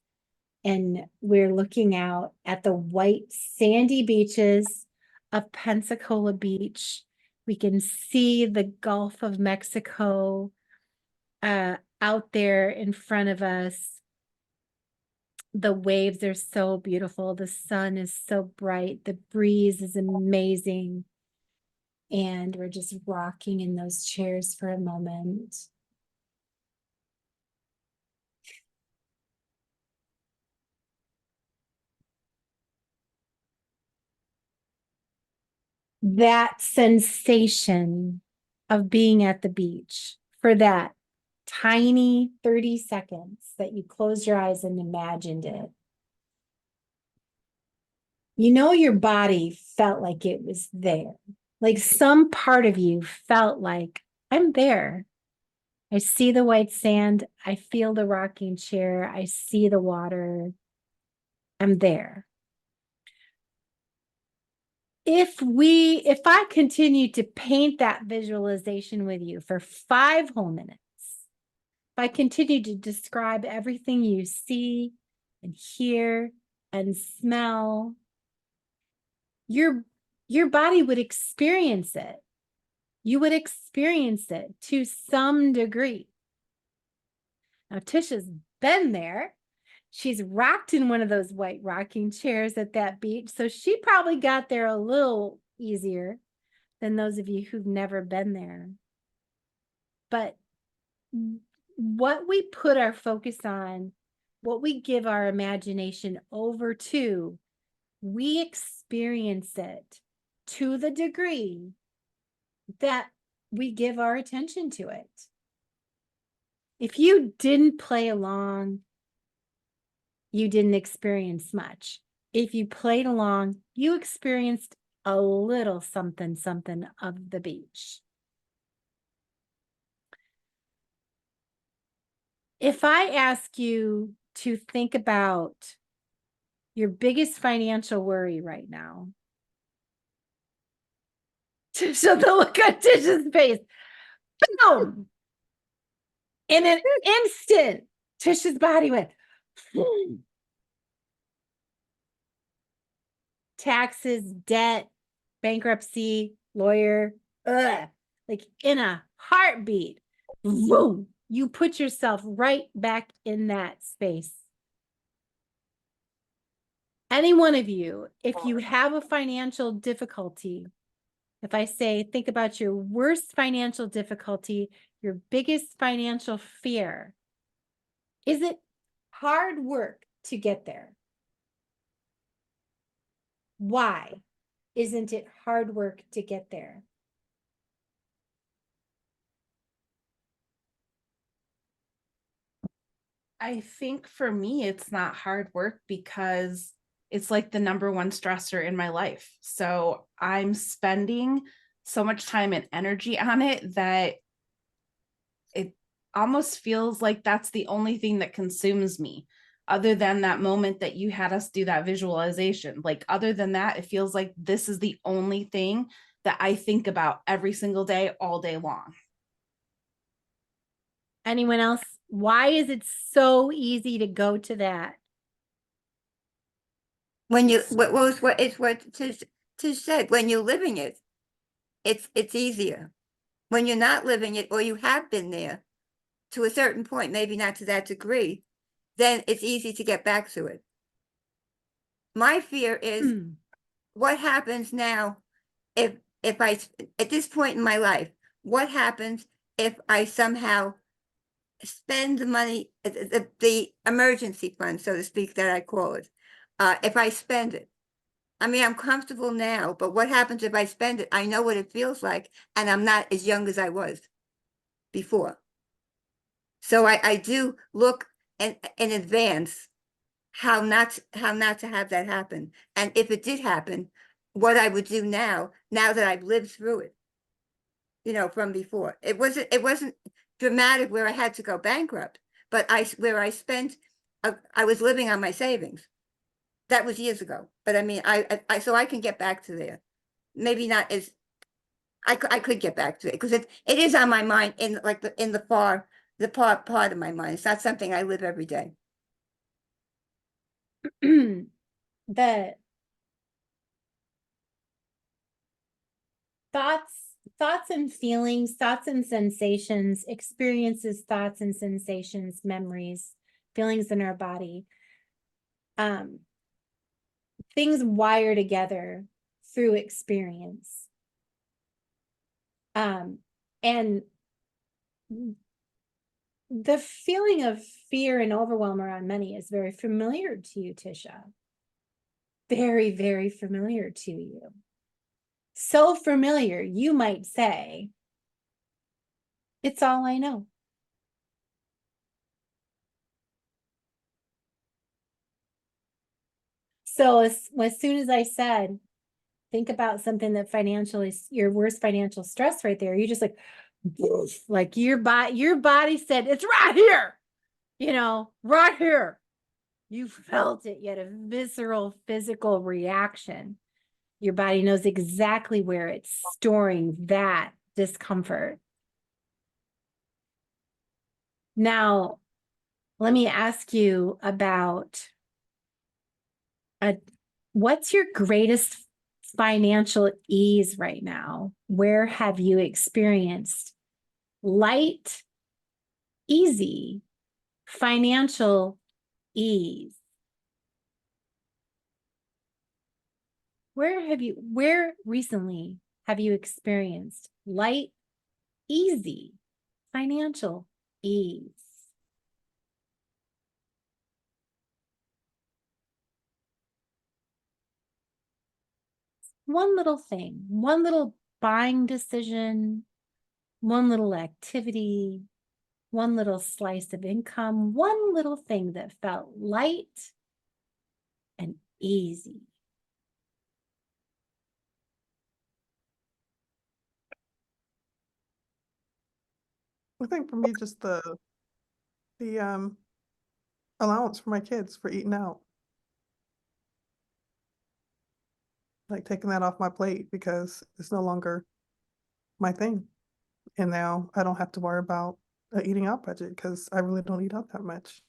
And we're looking out at the white sandy beaches of Pensacola Beach. We can see the Gulf of Mexico out there in front of us. The waves are so beautiful. The sun is so bright. The breeze is amazing. And we're just rocking in those chairs for a moment. That sensation of being at the beach for that tiny 30 seconds that you closed your eyes and imagined it. You know, your body felt like it was there. Like some part of you felt like, I'm there. I see the white sand. I feel the rocking chair. I see the water. I'm there. If I continue to paint that visualization with you for 5 whole minutes, if I continue to describe everything you see and hear and smell, your body would experience it. You would experience it to some degree. Now, Tisha's been there. She's rocked in one of those white rocking chairs at that beach. So she probably got there a little easier than those of you who've never been there. But what we put our focus on, what we give our imagination over to, we experience it to the degree that we give our attention to it. If you didn't play along, you didn't experience much. If you played along, you experienced a little something, something of the beach. If I ask you to think about your biggest financial worry right now, so the look on Tish's face, boom! In an instant, Tish's body went, taxes, debt, bankruptcy, lawyer, like in a heartbeat, boom, you put yourself right back in that space. Any one of you, if you have a financial difficulty, if I say, think about your worst financial difficulty, your biggest financial fear, is it hard work to get there? Why isn't it hard work to get there? I think for me, it's not hard work because it's like the number one stressor in my life. So I'm spending so much time and energy on it that it almost feels like that's the only thing that consumes me, other than that moment that you had us do that visualization. Like, other than that, it feels like this is the only thing that I think about every single day, all day long. Anyone else? Why is it so easy to go to that? When you, what Tish said, when you're living it, it's easier. When you're not living it, or you have been there to a certain point, maybe not to that degree, then it's easy to get back to it. My fear is what happens now if I, at this point in my life, what happens if I somehow spend the money, the emergency fund, so to speak, that I call it, if I spend it? I mean, I'm comfortable now, but what happens if I spend it? I know what it feels like, and I'm not as young as I was before. So I do look in advance how not to have that happen. And if it did happen, what I would do now that I've lived through it, you know, from before. It wasn't dramatic where I had to go bankrupt, but where I spent, I was living on my savings. That was years ago, but I mean, so I can get back to there. Maybe not as, I could get back to it, because it is on my mind, in like the part of my mind. It's not something I live every day. The thoughts and feelings, thoughts and sensations, experiences, thoughts and sensations, memories, feelings in our body. Things wire together through experience. And the feeling of fear and overwhelm around money is very familiar to you, Tisha. Very, very familiar to you. So familiar, you might say, it's all I know. So as soon as I said, think about something that financially, your worst financial stress right there, you just like your body said, it's right here, you know, right here. You felt it, you had a visceral physical reaction. Your body knows exactly where it's storing that discomfort. Now, let me ask you about what's your greatest financial ease right now? Where have you experienced light, easy financial ease. Where recently have you experienced light, easy financial ease? One little thing, one little buying decision, one little activity, one little slice of income, one little thing that felt light and easy. I think for me, just the allowance for my kids for eating out. Like taking that off my plate because it's no longer my thing. And now I don't have to worry about a eating out budget because I really don't eat out that much.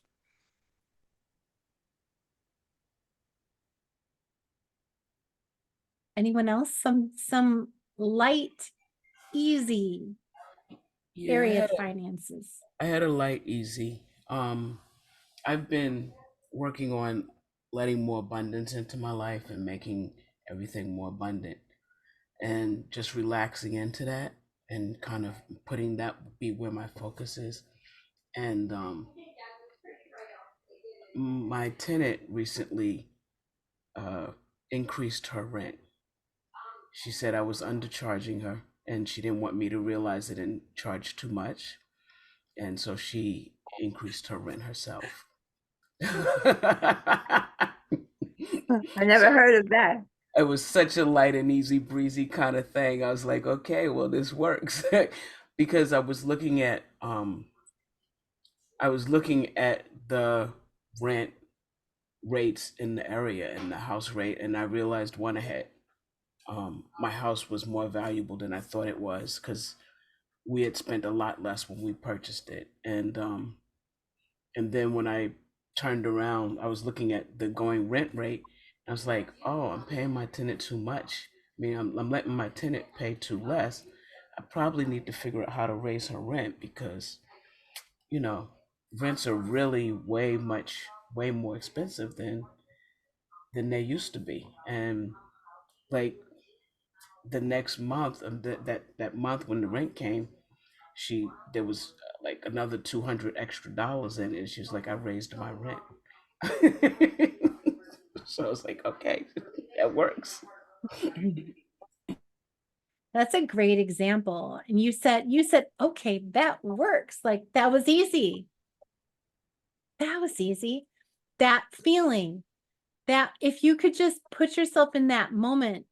Anyone else? Some light, easy Yeah, area of finances. I had a light easy. I've been working on letting more abundance into my life and making everything more abundant and just relaxing into that and kind of putting that be where my focus is. And my tenant recently increased her rent. She said I was undercharging her and she didn't want me to realize it and charge too much. And so she increased her rent herself. I never heard of that. It was such a light and easy breezy kind of thing. I was like, okay, well, this works. Because I was looking at the rent rates in the area and the house rate, and I realized one ahead. My house was more valuable than I thought it was because we had spent a lot less when we purchased it. And then when I turned around, I was looking at the going rent rate. I was like, oh, I'm paying my tenant too much. I mean, I'm letting my tenant pay too less. I probably need to figure out how to raise her rent because, you know, rents are really way more expensive than they used to be. And like the next month, that month when the rent came, there was like another $200 extra in it. And she was like, I raised my rent. So I was like, okay, that works. That's a great example. And you said, okay, that works. Like that was easy. That was easy. That feeling, that if you could just put yourself in that moment,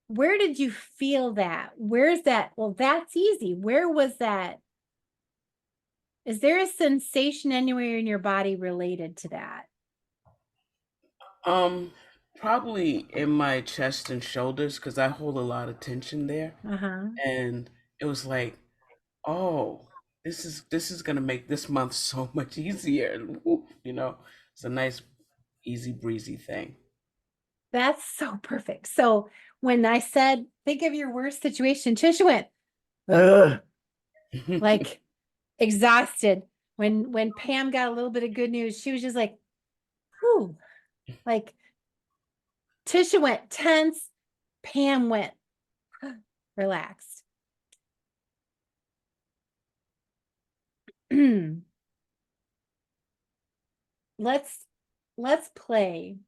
where did you feel that? Where's that? Well, that's easy. Where was that? Is there a sensation anywhere in your body related to that? Probably in my chest and shoulders because I hold a lot of tension there. Uh-huh. And it was like, oh, this is gonna make this month so much easier. You know, it's a nice, easy breezy thing. That's so perfect. So when I said, think of your worst situation, Tisha went, ugh, like exhausted. When Pam got a little bit of good news, she was just like, whew, like Tisha went tense, Pam went relaxed. Let's play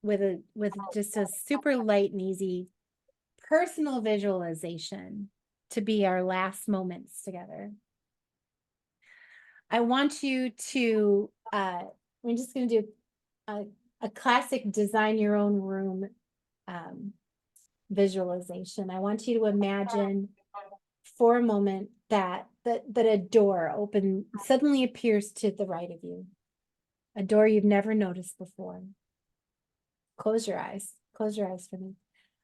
with just a super light and easy personal visualization to be our last moments together. I want you to we're just going to do a classic design your own room visualization. I want you to imagine for a moment that a door suddenly appears to the right of you, a door you've never noticed before. Close your eyes for me.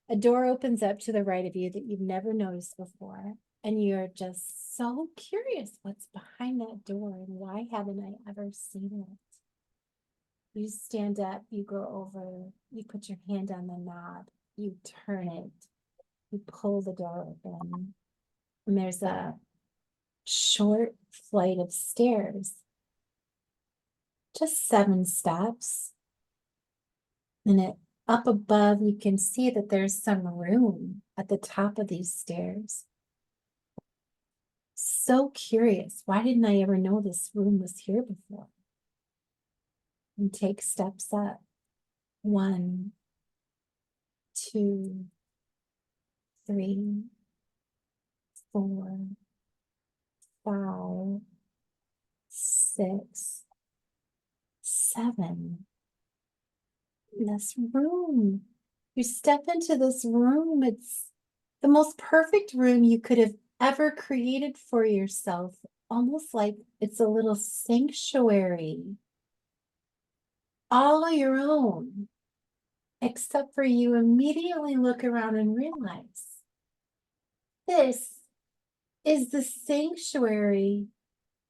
A door opens up to the right of you that you've never noticed before, and you're just so curious what's behind that door and why haven't I ever seen it? You stand up, you go over, you put your hand on the knob, you turn it, you pull the door open, and there's a short flight of stairs just 7 steps. And up above, you can see that there's some room at the top of these stairs. So curious. Why didn't I ever know this room was here before? And take steps up. 1, 2, 3, 4, 5, 6, 7. This room. You step into this room, it's the most perfect room you could have ever created for yourself. Almost like it's a little sanctuary. All your own. Except for you immediately look around and realize this is the sanctuary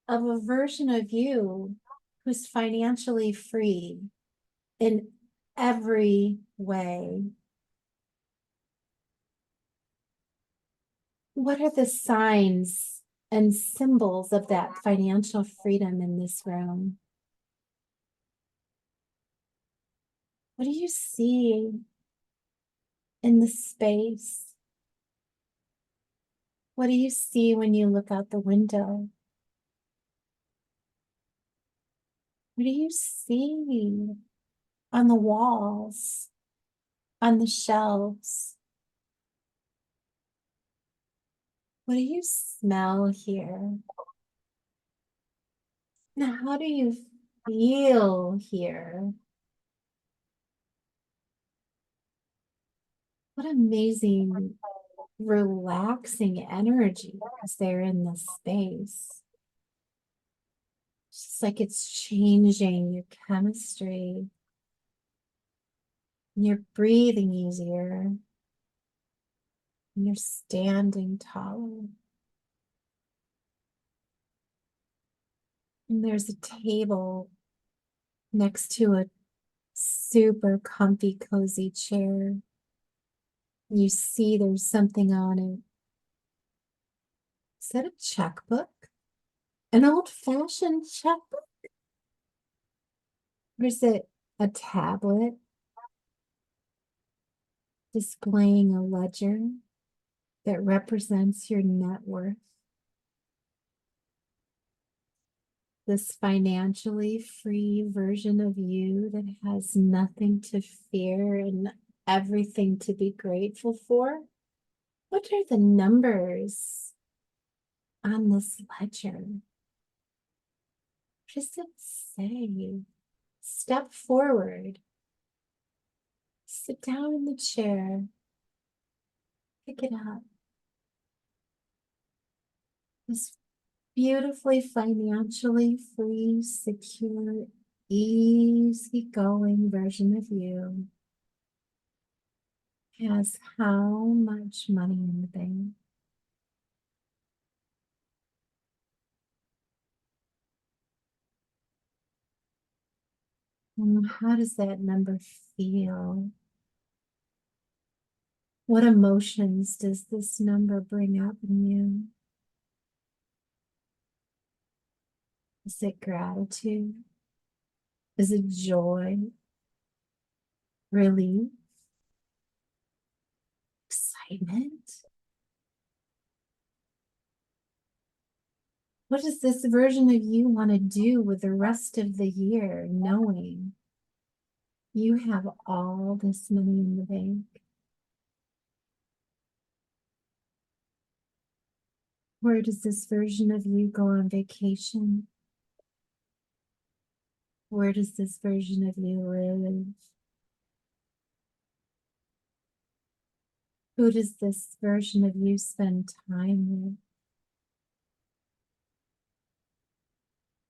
of a version of you who's financially free in every way. What are the signs and symbols of that financial freedom in this room? What do you see in the space? What do you see when you look out the window? What do you see on the walls, on the shelves? What do you smell here? Now, how do you feel here? What amazing, relaxing energy is there in this space? It's just like it's changing your chemistry. And you're breathing easier. And you're standing taller. And there's a table next to a super comfy, cozy chair. You see there's something on it. Is that a checkbook? An old-fashioned checkbook? Or is it a tablet displaying a ledger that represents your net worth? This financially free version of you that has nothing to fear and everything to be grateful for? What are the numbers on this ledger? What does it say? Step forward. Sit down in the chair. Pick it up. This beautifully financially free, secure, easygoing version of you has how much money in the bank? And how does that number feel? What emotions does this number bring up in you? Is it gratitude? Is it joy? Relief? Excitement? What does this version of you want to do with the rest of the year, knowing you have all this money in the bank? Where does this version of you go on vacation? Where does this version of you live? Who does this version of you spend time with?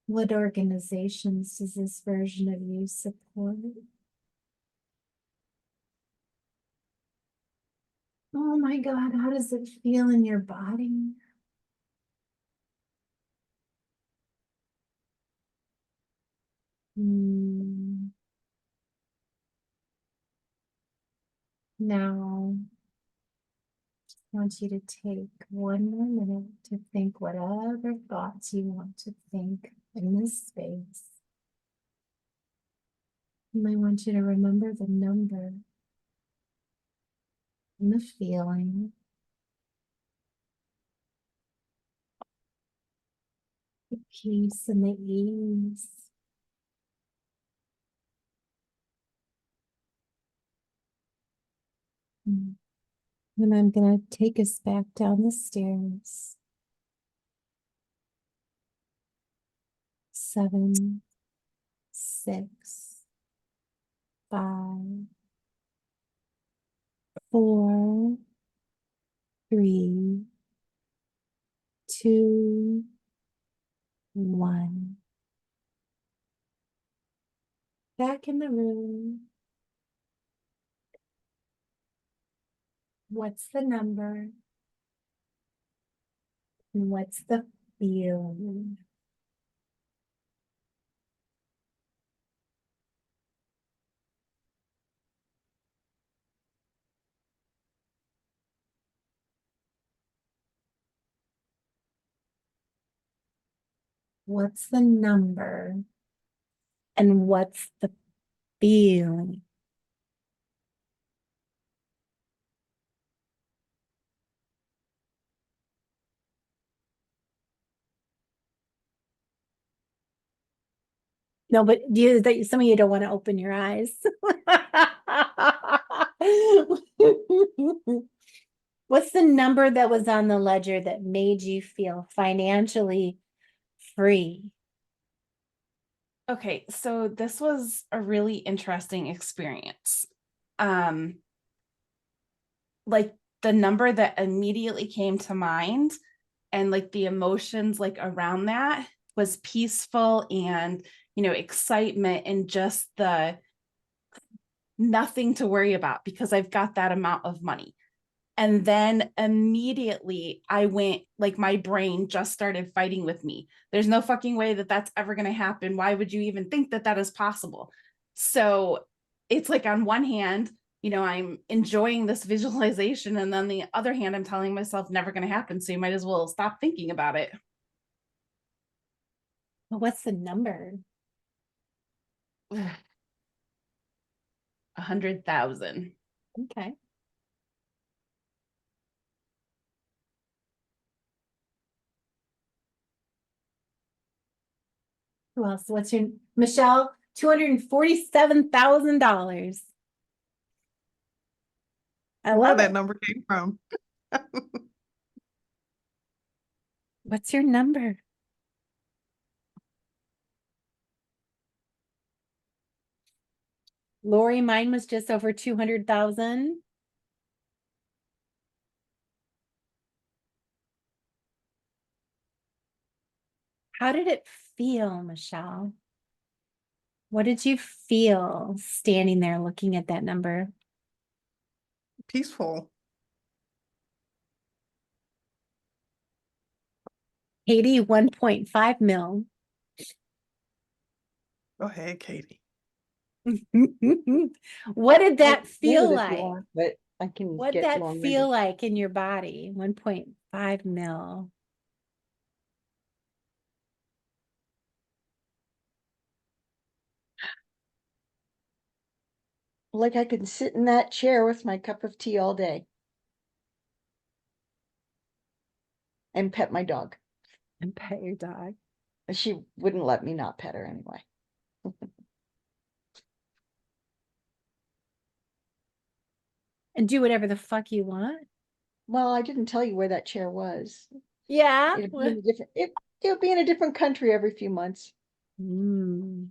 What organizations does this version of you support? Oh my God, how does it feel in your body? Now, I want you to take one more minute to think whatever thoughts you want to think in this space. And I want you to remember the number and the feeling. The peace and the ease. And I'm gonna take us back down the stairs. 7, 6, 5, 4, 3, 2, 1. Back in the room. What's the number? And what's the feeling? What's the number? And what's the feeling? No, but some of you don't want to open your eyes. What's the number that was on the ledger that made you feel financially free? Okay, so this was a really interesting experience. Like the number that immediately came to mind and like the emotions like around that was peaceful and, excitement and just the nothing to worry about because I've got that amount of money. And then immediately I went, like my brain just started fighting with me. There's no fucking way that that's ever going to happen. Why would you even think that that is possible? So it's like on one hand, I'm enjoying this visualization. And then the other hand, I'm telling myself never going to happen. So you might as well stop thinking about it. Well, what's the number? 100,000. Okay. Who else? What's your Michelle? $247,000. I Where love that it. number came from. What's your number? Lori, mine was just over 200,000. How did it feel, Michelle? What did you feel standing there looking at that number? Peaceful. Katie, 1.5 mil. Go ahead, Katie. What did that I can feel hold it if you like? want, but I can What'd get that long-winded. feel like in your body? 1.5 mil. Like I could sit in that chair with my cup of tea all day and pet my dog. And pet your dog. She wouldn't let me not pet her anyway. And do whatever the fuck you want. Well, I didn't tell you where that chair was. Yeah. It'd be in a different, it would be in a different country every few months. Mm.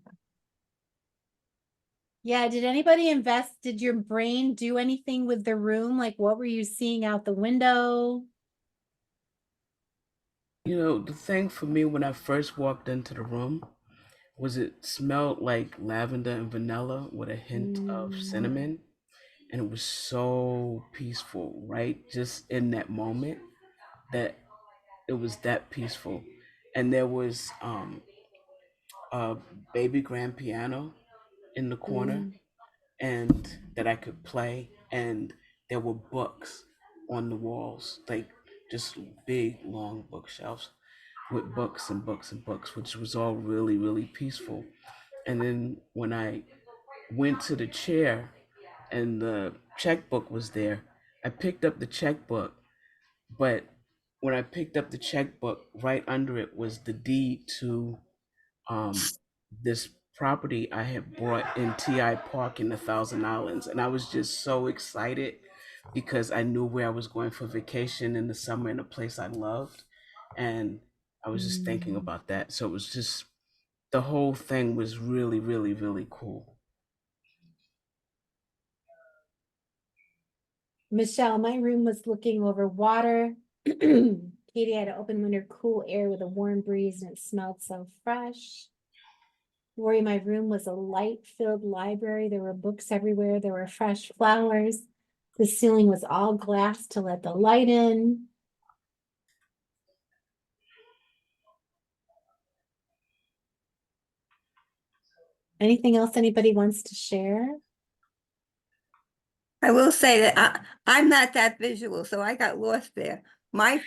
Yeah, did anybody invest? Did your brain do anything with the room? Like what were you seeing out the window? The thing for me when I first walked into the room was it smelled like lavender and vanilla with a hint of cinnamon. And it was so peaceful, right? Just in that moment that it was that peaceful. And there was a baby grand piano in the corner and that I could play, and there were books on the walls, like just big long bookshelves with books and books and books, which was all really, really peaceful. And then when I went to the chair and the checkbook was there. I picked up the checkbook, but when I picked up the checkbook, right under it was the deed to this property I had bought in TI Park in the Thousand Islands. And I was just so excited because I knew where I was going for vacation in the summer in a place I loved. And I was just thinking about that. So it was just, the whole thing was really, really, really cool. Michelle, my room was looking over water. Katie had an open window, cool air with a warm breeze, and it smelled so fresh. Lori, my room was a light-filled library. There were books everywhere. There were fresh flowers. The ceiling was all glass to let the light in. Anything else anybody wants to share? I will say that I'm not that visual, so I got lost there. My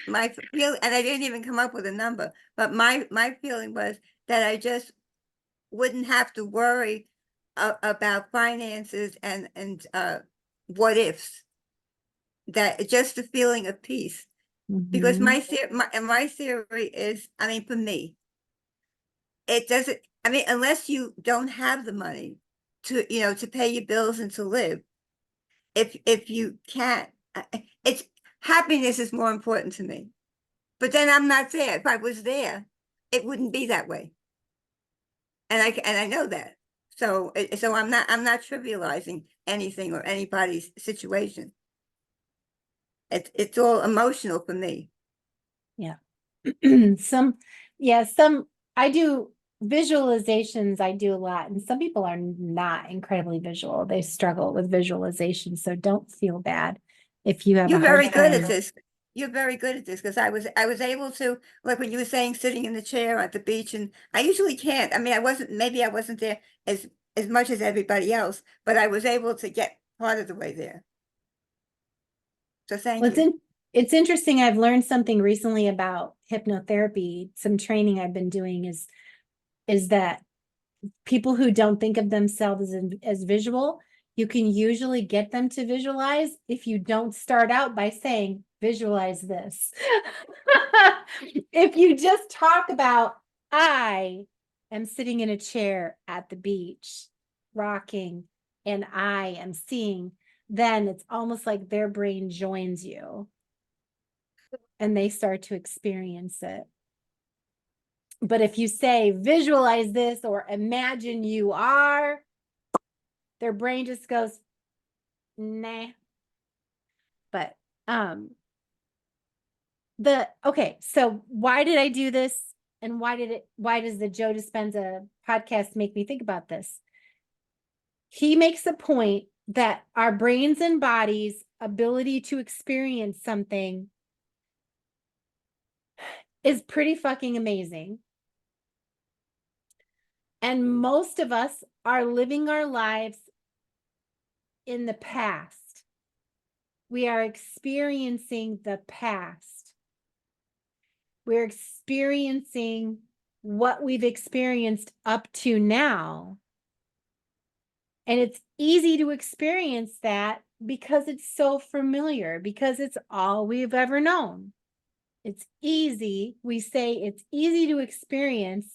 feel, and I didn't even come up with a number, but my feeling was that I just wouldn't have to worry about finances and what ifs. That just the feeling of peace, because my theory is, I mean, for me, it doesn't. I mean, unless you don't have the money to, to pay your bills and to live, if you can't, it's happiness is more important to me. But then I'm not there. If I was there, it wouldn't be that way. And I know that. So I'm not trivializing anything or anybody's situation. It's all emotional for me. Yeah. I do visualizations, I do a lot, and some people are not incredibly visual. They struggle with visualization, so don't feel bad if you have You're a hard very good at time. this. You're very good at this, because I was able to, like when you were saying sitting in the chair at the beach, and I usually can't. I mean, maybe I wasn't there as much as everybody else, but I was able to get part of the way there. So thank you. It's interesting. I've learned something recently about hypnotherapy. Some training I've been doing is that people who don't think of themselves as visual, you can usually get them to visualize if you don't start out by saying, visualize this. If you just talk about, I am sitting in a chair at the beach, rocking, and I am seeing, then it's almost like their brain joins you and they start to experience it. But if you say, visualize this or imagine you are, their brain just goes, nah. But okay, so why did I do this? And why does the Joe Dispenza podcast make me think about this? He makes a point that our brains and bodies' ability to experience something is pretty fucking amazing. And most of us are living our lives in the past. We are experiencing the past. We're experiencing what we've experienced up to now. And it's easy to experience that because it's so familiar, because it's all we've ever known. It's easy. We say it's easy to experience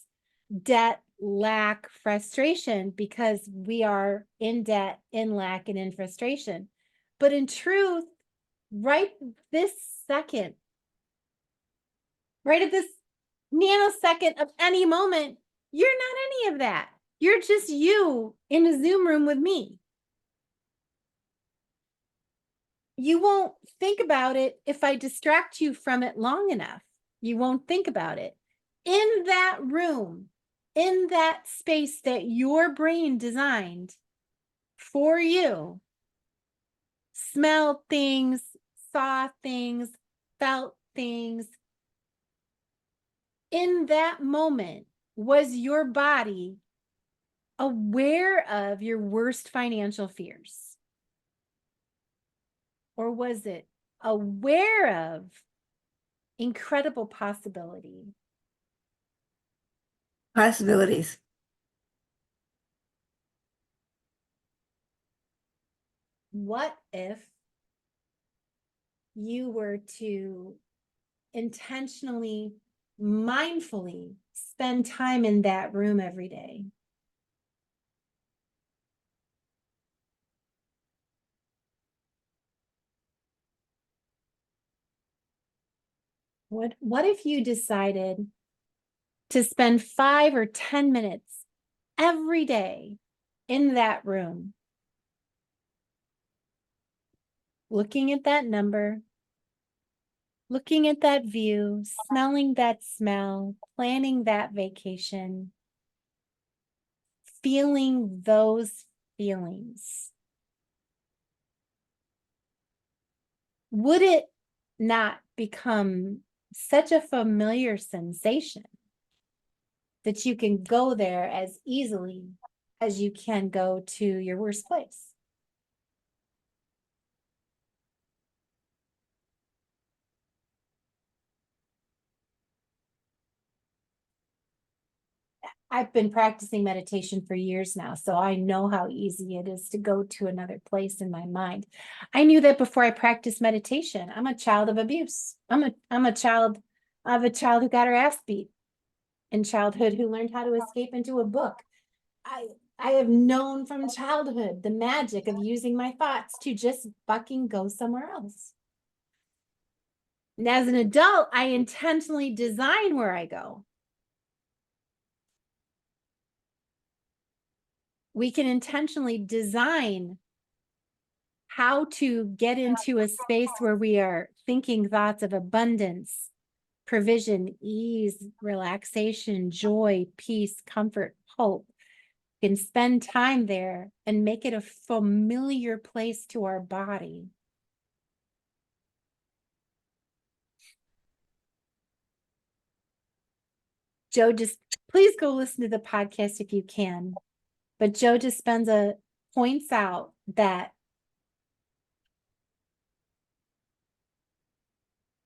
debt, lack, frustration because we are in debt, in lack, and in frustration. But in truth, right this second, right at this nanosecond of any moment, you're not any of that. You're just you in a Zoom room with me. You won't think about it if I distract you from it long enough. You won't think about it. In that room, in that space that your brain designed for you, smelled things, saw things, felt things. In that moment, was your body aware of your worst financial fears? Or was it aware of incredible possibility? Possibilities. what if you were to intentionally, mindfully spend time in that room every day? What if you decided to spend 5 or 10 minutes every day in that room, looking at that number, looking at that view, smelling that smell, planning that vacation, feeling those feelings? Would it not become such a familiar sensation that you can go there as easily as you can go to your worst place? I've been practicing meditation for years now, so I know how easy it is to go to another place in my mind. I knew that before I practiced meditation. I'm a child of abuse. I'm a child of a child who got her ass beat in childhood, who learned how to escape into a book. I have known from childhood the magic of using my thoughts to just fucking go somewhere else. And as an adult, I intentionally design where I go. We can intentionally design how to get into a space where we are thinking thoughts of abundance, provision, ease, relaxation, joy, peace, comfort, hope. We can spend time there and make it a familiar place to our body. Joe, just please go listen to the podcast if you can. But Joe Dispenza points out that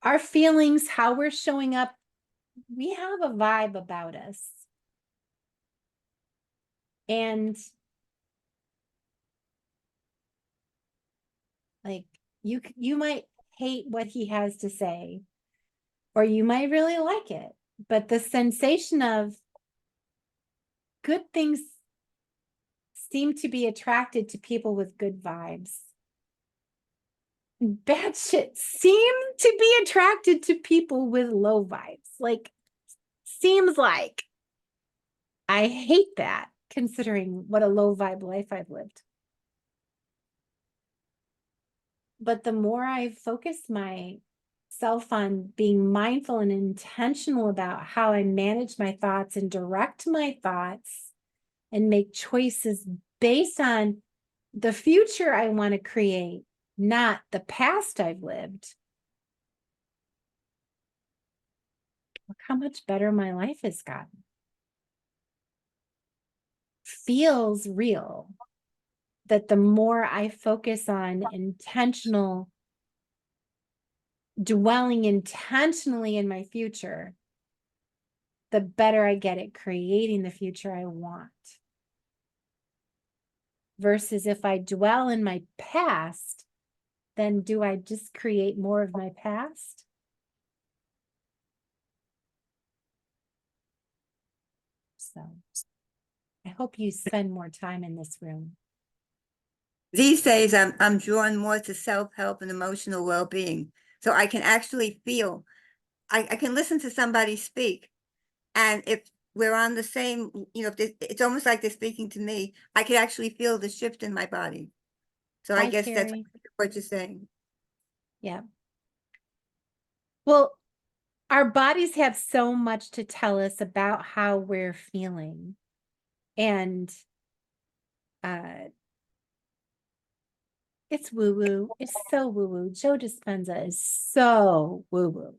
our feelings, how we're showing up, we have a vibe about us. And like you might hate what he has to say, or you might really like it. But the sensation of good things seem to be attracted to people with good vibes. Bad shit seem to be attracted to people with low vibes. Like, seems like. I hate that, considering what a low vibe life I've lived. But the more I focus myself on being mindful and intentional about how I manage my thoughts and direct my thoughts and make choices based on the future I want to create, not the past I've lived, look how much better my life has gotten. Feels real that the more I focus on intentional, dwelling intentionally in my future, the better I get at creating the future I want. Versus if I dwell in my past, then do I just create more of my past? So I hope you spend more time in this room. These days, I'm drawn more to self-help and emotional well-being. So I can actually feel, I can listen to somebody speak. And if we're on the same, it's almost like they're speaking to me, I could actually feel the shift in my body. So I Hi, guess that's Carrie. what you're saying. Yeah. Well, our bodies have so much to tell us about how we're feeling. And it's woo-woo. It's so woo-woo. Joe Dispenza is so woo-woo.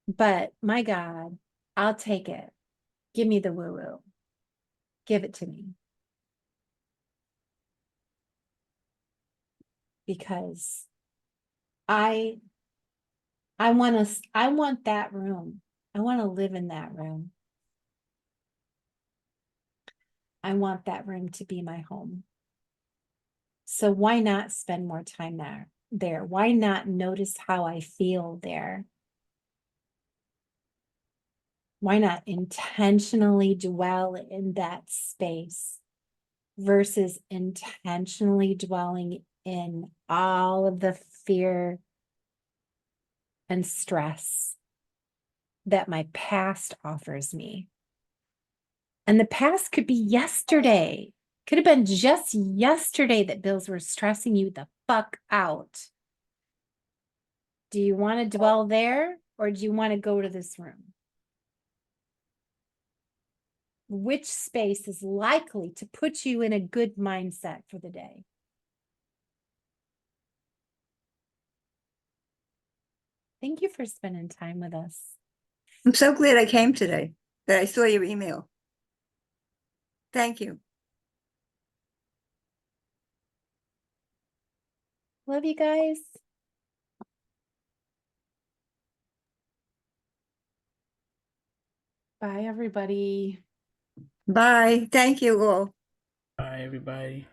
But my God, I'll take it. Give me the woo-woo. Give it to me. Because I want that room. I want to live in that room. I want that room to be my home. So why not spend more time there? Why not notice how I feel there? Why not intentionally dwell in that space versus intentionally dwelling in all of the fear and stress that my past offers me? And the past could be yesterday. Could have been just yesterday that bills were stressing you the fuck out. Do you want to dwell there or do you want to go to this room? Which space is likely to put you in a good mindset for the day? Thank you for spending time with us. I'm so glad I came today, that I saw your email. Thank you. Love you guys. Bye, everybody. Bye. Thank you all. Bye, everybody.